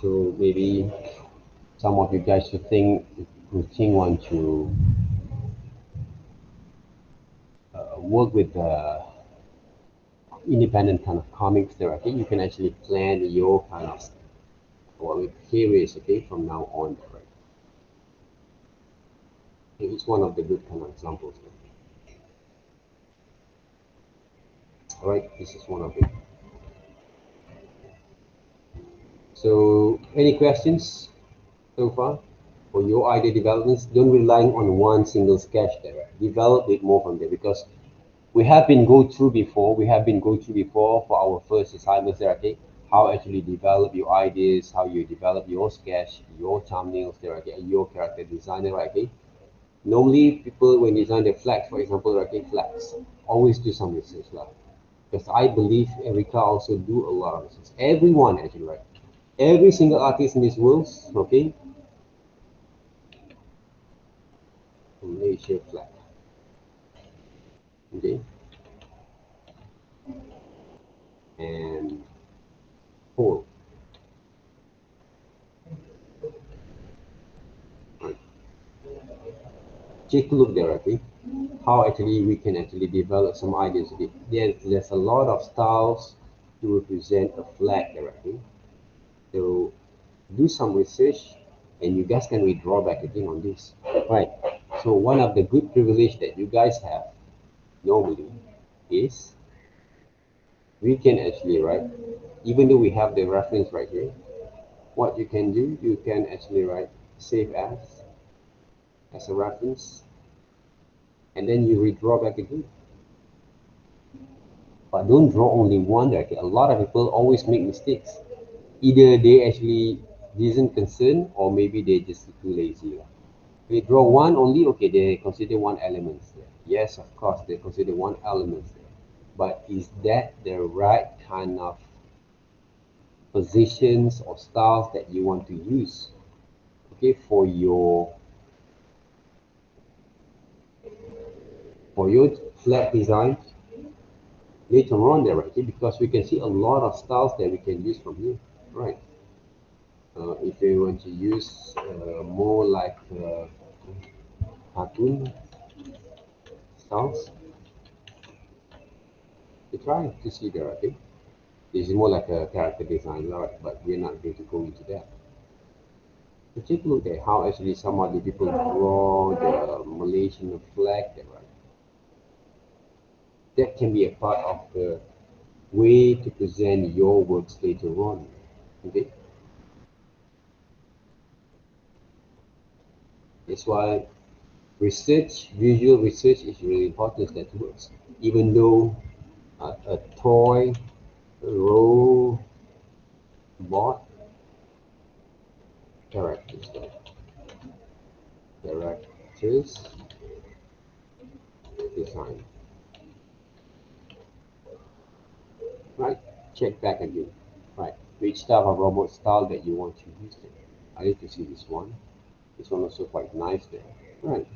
So maybe some of you guys who want to work with independent kind of comics there, okay, you can actually plan your kind of series, okay, from now on, right? Okay, it's one of the good kind of examples. All right, this is one of it. So, any questions so far for your idea developments? Don't rely on one single sketch there. Right? Develop it more from there because we have been going through before for our first assignments there, okay? How actually develop your ideas, how you develop your sketch, your thumbnails there, okay? Your character designer, right, okay? Normally, people when design their flags, for example, okay, flags, always do some research, like because I believe Erica also do a lot of research. Everyone actually, right? Every single artist in this world, okay? Malaysia flag, okay? And pole. Right. Take a look there, okay? How actually we can actually develop some ideas. Okay? There's a lot of styles to represent a flag there, okay? So do some research and you guys can withdraw back again on this. Right. So one of the good privilege that you guys have normally is we can actually, right, even though we have the reference right here, what you can do, you can actually write save as a reference and then you withdraw back again. But don't draw only one there. Okay? A lot of people always make mistakes. Either they actually isn't concerned or maybe they just too lazy. They draw one only, okay, they consider one element there. Yes, of course, they consider one element there. But is that the right kind of positions or styles that you want to use, okay, for your flag design later on there, right? Okay? Because we can see a lot of styles that we can use from here, right? If we want to use more like cartoon styles, we try to see there, I think. This is more like a character design, right? But we're not going to go into that. So take a look at how actually some of the people draw the Malaysian flag there, right? That can be a part of the way to present your works later on, okay? That's why visual research is really important that works. Even though a toy robot characters, characters design, right? Check back again, right? Which type of robot style that you want to use there. I need to see this one. This one also quite nice there, right?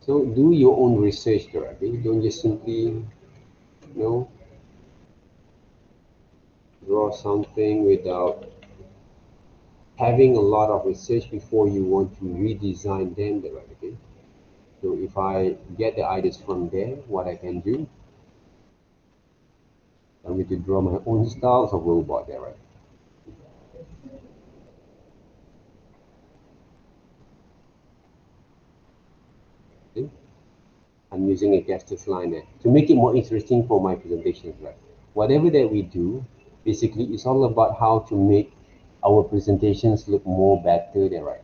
So do your own research there, okay? Don't just simply, draw something without having a lot of research before you want to redesign them there, right? Okay? So if I get the ideas from there, what I can do, I'm going to draw my own styles of robot there, right? Okay? I'm using a gesture line there to make it more interesting for my presentations, right? Whatever that we do, basically, it's all about how to make our presentations look more better there, right?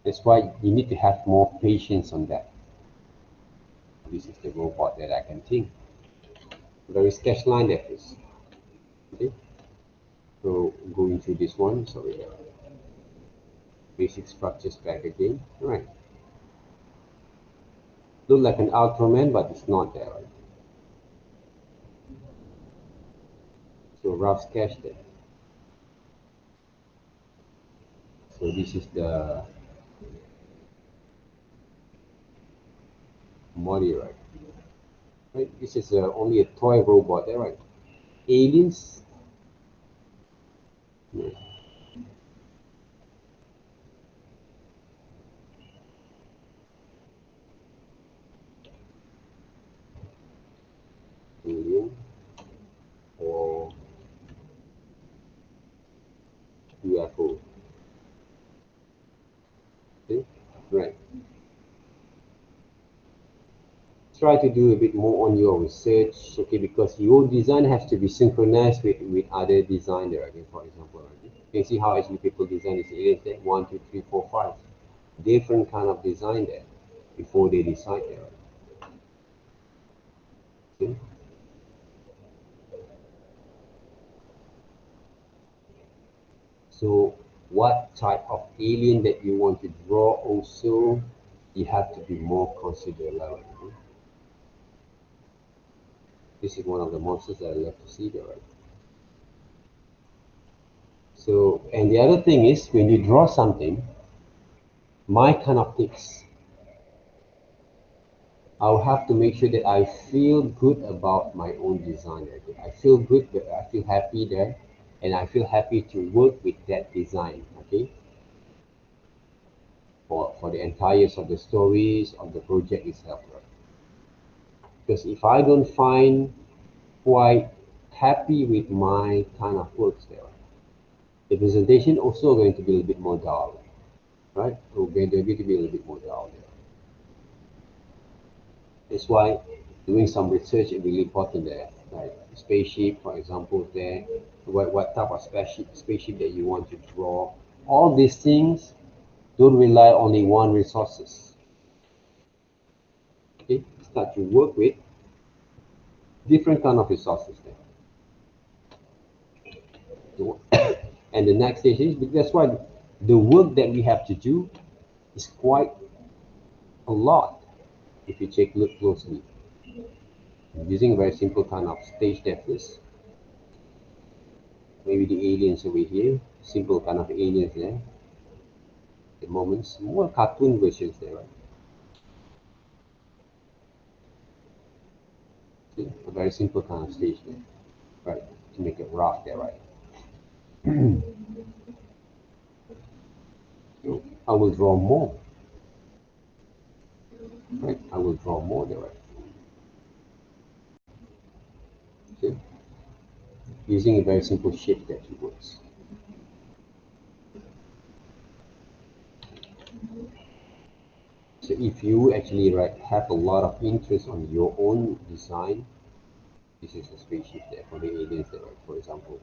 That's why you need to have more patience on that. This is the robot that I can think. Very sketch line there is. Okay. So going through this one, sorry. Basic structures back again. All right. Look like an Ultraman, but it's not there. Right? So rough sketch there. So this is the model, right? This is only a toy robot there, right? Aliens. Yeah. Alien or UFO. Okay, right. Try to do a bit more on your research, okay, because your design has to be synchronized with other design there, okay, for example. Right? You can see how actually people design this aliens there, 1, 2, 3, 4, 5. Different kind of design there before they decide there. Right? See? So what type of alien that you want to draw also, you have to be more considerate. Right? This is one of the monsters that I love to see there, right? So, and the other thing is, when you draw something, my kind of tips, I'll have to make sure that I feel good about my own design. Okay? I feel good, I feel happy there, and I feel happy to work with that design, okay? For the entire of the stories of the project itself, right? Because if I don't find quite happy with my kind of works there, the presentation also going to be a little bit more dull, right? Okay, they're going to be a little bit more dull there. That's why doing some research is really important there. Like spaceship, for example, there, what type of spaceship that you want to draw. All these things don't rely only one resources. Okay, start to work with different kind of resources there. And the next stage is, that's why the work that we have to do is quite a lot if you take a look closely. I'm using a very simple kind of stage there first. Maybe the aliens over here, simple kind of aliens there. The moments, more cartoon versions there, right? See, a very simple kind of stage there, right? To make it rough there, right? So I will draw more, right? I will draw more there, right? See? Using a very simple shape that it works. So if you actually have a lot of interest on your own design, this is a spaceship there for the aliens there, right? For example.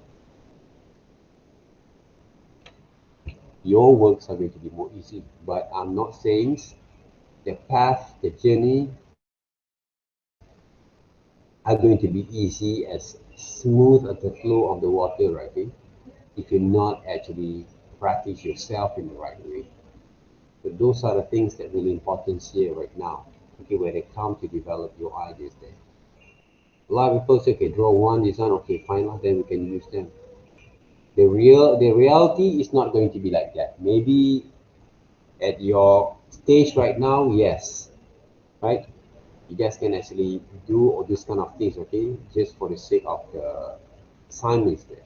Your works are going to be more easy, but I'm not saying the path, the journey are going to be easy as smooth as the flow of the water, right? Okay? If you're not actually practice yourself in the right way. But those are the things that really important here right now. Okay, when they come to develop your ideas there. A lot of people say, okay, draw one design, okay, fine, then we can use them. The reality is not going to be like that. Maybe at your stage right now, yes, right? You guys can actually do all these kind of things, okay, just for the sake of the assignments there.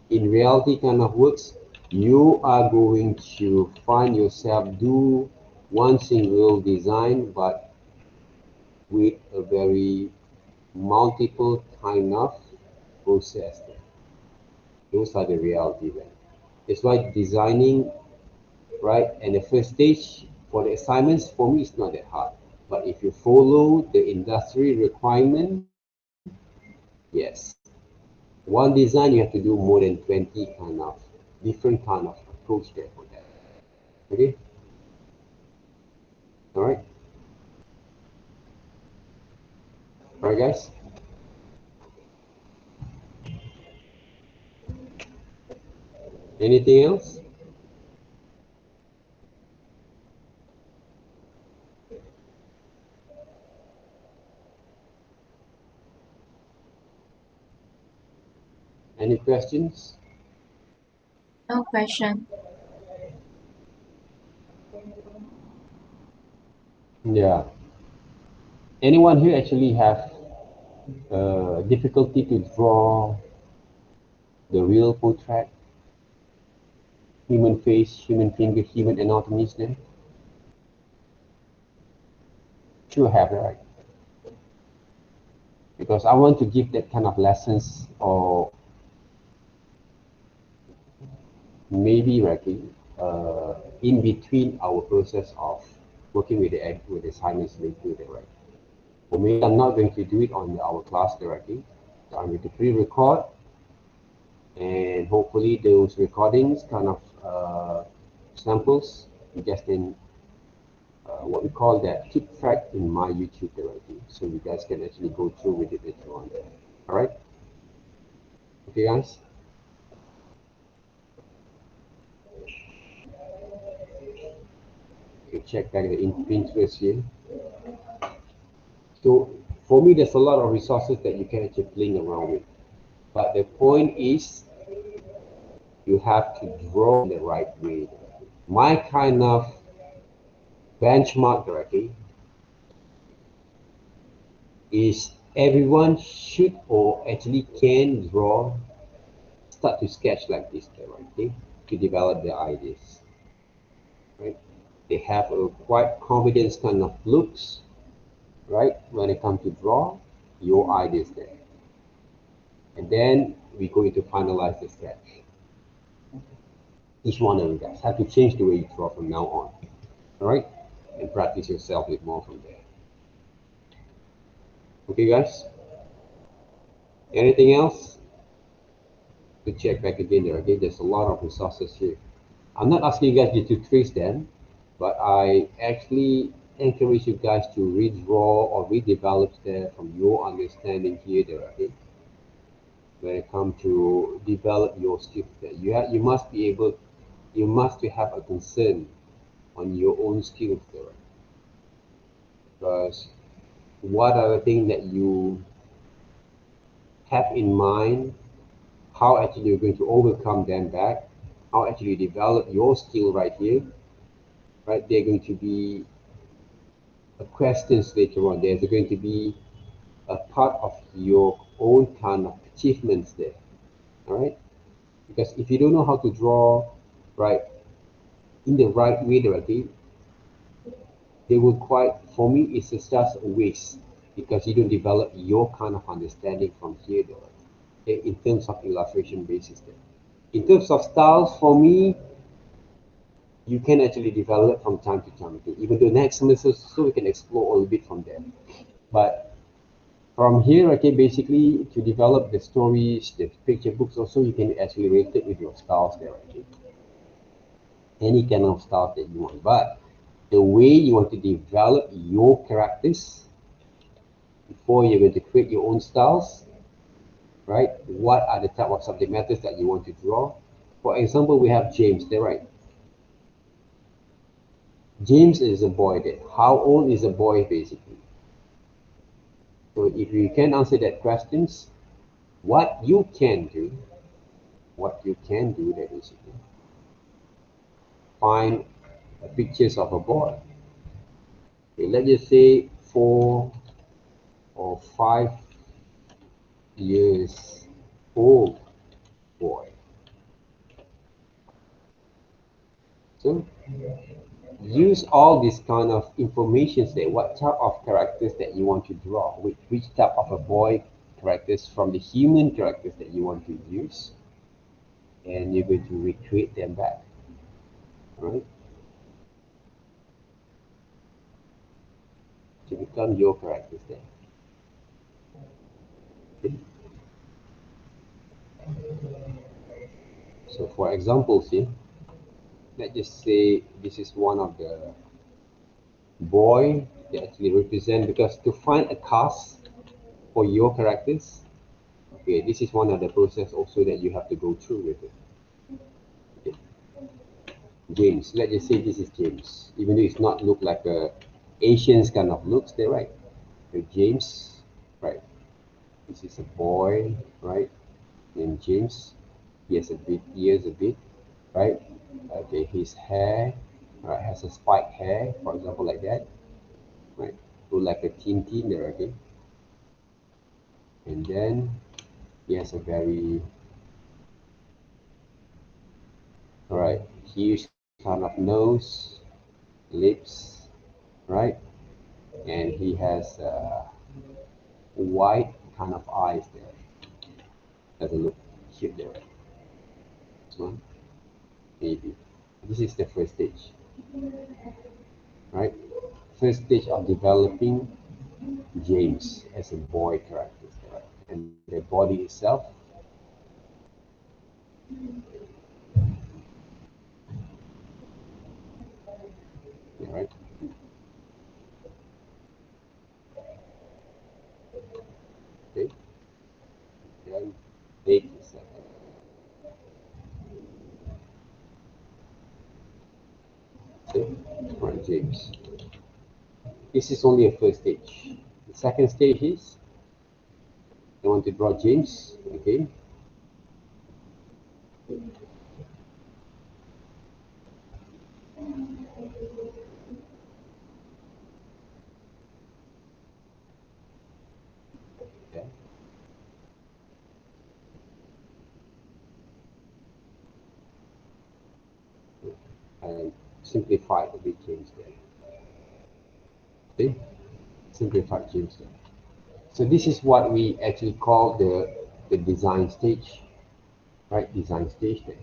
In reality kind of works, you are going to find yourself do one single design, but with a very multiple kind of process there. Those are the reality then. That's why designing, right, and the first stage for the assignments, for me, it's not that hard. But if you follow the industry requirement, yes. One design, you have to do more than 20 kind of different kind of approach there for that. Okay? All right. All right, guys. Anything else? Any questions? No question. Yeah. Anyone who actually have difficulty to draw the real portrait, human face, human finger, human anatomies then? Sure have, right? Because I want to give that kind of lessons, or maybe in between our process of working with the assignments, right? Or maybe I'm not going to do it on our class directly. So I'm going to pre-record, and hopefully those recordings kind of samples just in what we call that keep track in my YouTube directly, so you guys can actually go through with it later on there. All right? Okay, guys. You check back the Pinterest here. So for me, there's a lot of resources that you can actually play around with. But the point is, you have to draw in the right way. My kind of benchmark directly is everyone should or actually can draw, start to sketch like this, right? Okay? To develop their ideas. Right? They have a quite confidence kind of looks, right? When it comes to draw your ideas there. And then we're going to finalize the sketch. Each one of you guys have to change the way you draw from now on. All right? And practice yourself a bit more from there. Okay, guys? Anything else? To check back again there. Okay, there's a lot of resources here. I'm not asking you guys to trace them, but I actually encourage you guys to redraw or redevelop them from your understanding here there. Okay? When it comes to develop your skills, you must be able, you must have a concern on your own skills there. Because what are the things that you have in mind, how actually you're going to overcome them back, how actually develop your skill right here, right? They're going to be questions later on. There's going to be a part of your own kind of achievements there, all right? Because if you don't know how to draw, right, in the right way directly, they will quite, for me, it's just a waste because you don't develop your kind of understanding from here though, okay, in terms of illustration basis there. In terms of styles, for me, you can actually develop from time to time, okay? Even though next semester, so we can explore a little bit from there. But from here, okay, basically to develop the stories, the picture books also, you can actually rate it with your styles there, okay? Any kind of style that you want. But the way you want to develop your characters before you're going to create your own styles, right? What are the type of subject matters that you want to draw? For example, we have James there, right? James is a boy there. How old is a boy basically? So if you can answer that questions, what you can do that basically, find pictures of a boy. Okay, let's just say 4 or 5 years old boy. So use all this kind of information there. What type of characters that you want to draw? Which type of a boy characters from the human characters that you want to use, and you're going to recreate them back. All right? To become your characters there. Okay. So for examples here, let's just say this is one of the boy they actually represent, because to find a cast for your characters, okay, this is one of the process also that you have to go through with it. Okay. James, let's just say this is James, even though it's not look like a Asians kind of looks there, right? So James, right? This is a boy, right? Named James. He has a big ears, a bit, right? Okay, his hair, right, has a spiked hair, for example, like that, right? Look like a teen there, okay? And then he has a very, right, huge kind of nose, lips, right? And he has white kind of eyes there. Doesn't look cute there. This one, maybe. This is the first stage, right? First stage of developing James as a boy character, right? And the body itself, right? Okay, then leg itself. Okay, right, James. This is only a first stage. The second stage is I want to draw James, okay? Okay. And simplify a bit James there. Okay? Simplify James there. So this is what we actually call the design stage, right? Design stage there.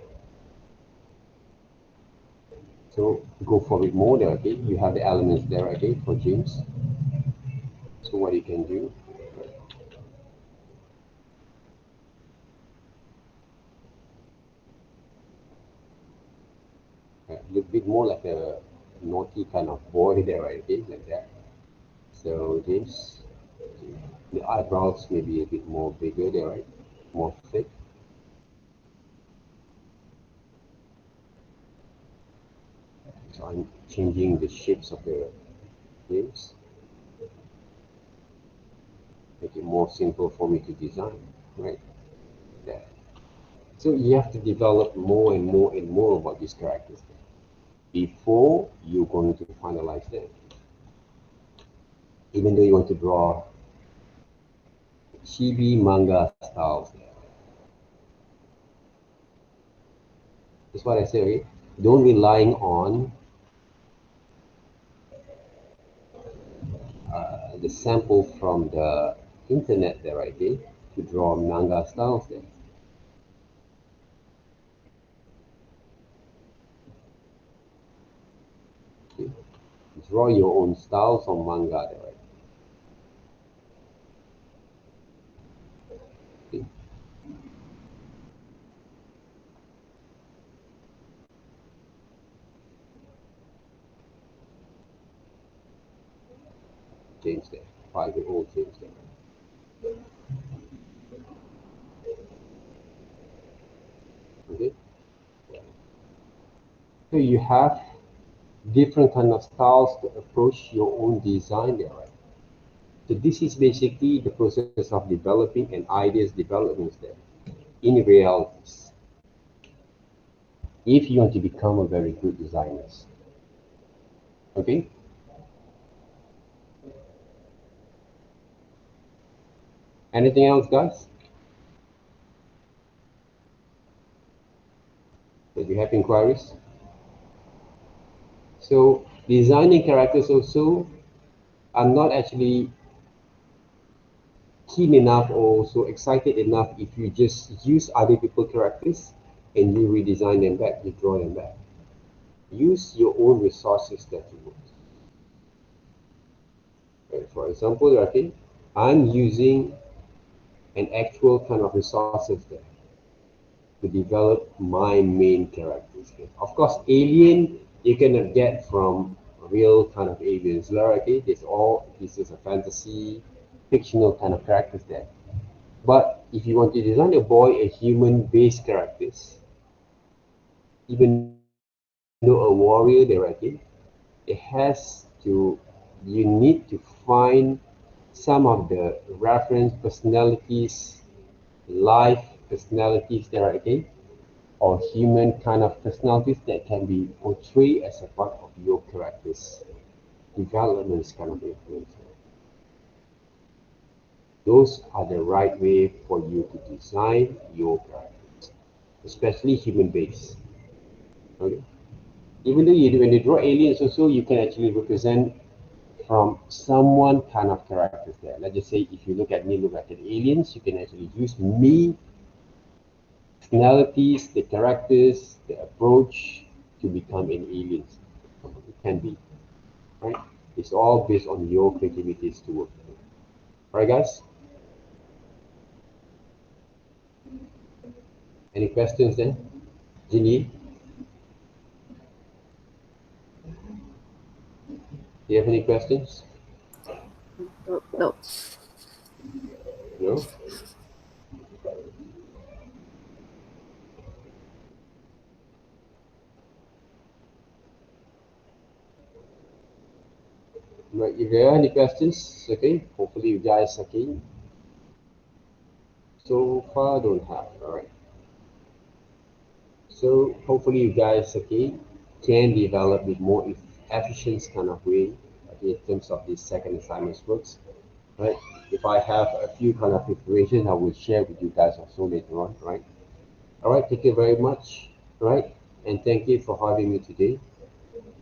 So go for it more there, okay? You have the elements there, okay, for James. So what you can do, look a bit more like a naughty kind of boy there, right? Okay, like that. So James, the eyebrows may be a bit more bigger there, right? More thick. So I'm changing the shapes of the names, make it more simple for me to design, right? There. So you have to develop more and more and more about these characters before you're going to finalize them. Even though you want to draw chibi manga styles there. That's what I say, okay? Don't relying on the sample from the internet there, right? Okay, to draw manga styles there. Okay. Draw your own styles on manga there, right? Okay. Change there. 5-year-old change there. Okay. So you have different kind of styles to approach your own design there, right? So this is basically the process of developing and ideas developments there in realities. If you want to become a very good designer. Okay? Anything else, guys? Did you have inquiries? So designing characters also, I'm not actually keen enough or so excited enough if you just use other people's characters and you redesign them back, you draw them back. Use your own resources that you want. Okay, for example, okay, I'm using an actual kind of resources there to develop my main characters. Okay. Of course, alien you cannot get from real kind of aliens there, okay? This is a fantasy, fictional kind of characters there. But if you want to design a boy a human-based characters, even though a warrior they're writing, it has to, you need to find some of the reference personalities, life personalities there again, or human kind of personalities that can be portrayed as a part of your character's development kind of influence. Those are the right way for you to design your characters, especially human based. Okay? Even though when you draw aliens also, you can actually represent from someone kind of characters there. Let's just say if you look at me, look at the aliens, you can actually use me personalities, the characters, the approach to become an alien. It can be, right? It's all based on your creativities to work. Alright guys? Any questions then? Ginny, do you have any questions? No. No? Right, if there are any questions, okay, hopefully you guys, okay, so far don't have, alright. So hopefully you guys, okay, can develop with more efficient kind of way, okay, in terms of this second assignment works, right? If I have a few kind of information, I will share with you guys also later on, right? Alright, thank you very much, right? And thank you for having me today.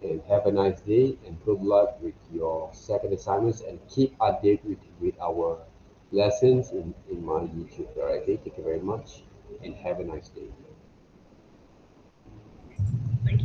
And have a nice day and good luck with your second assignments and keep updated with our lessons in my YouTube. Alright, okay? Thank you very much and have a nice day.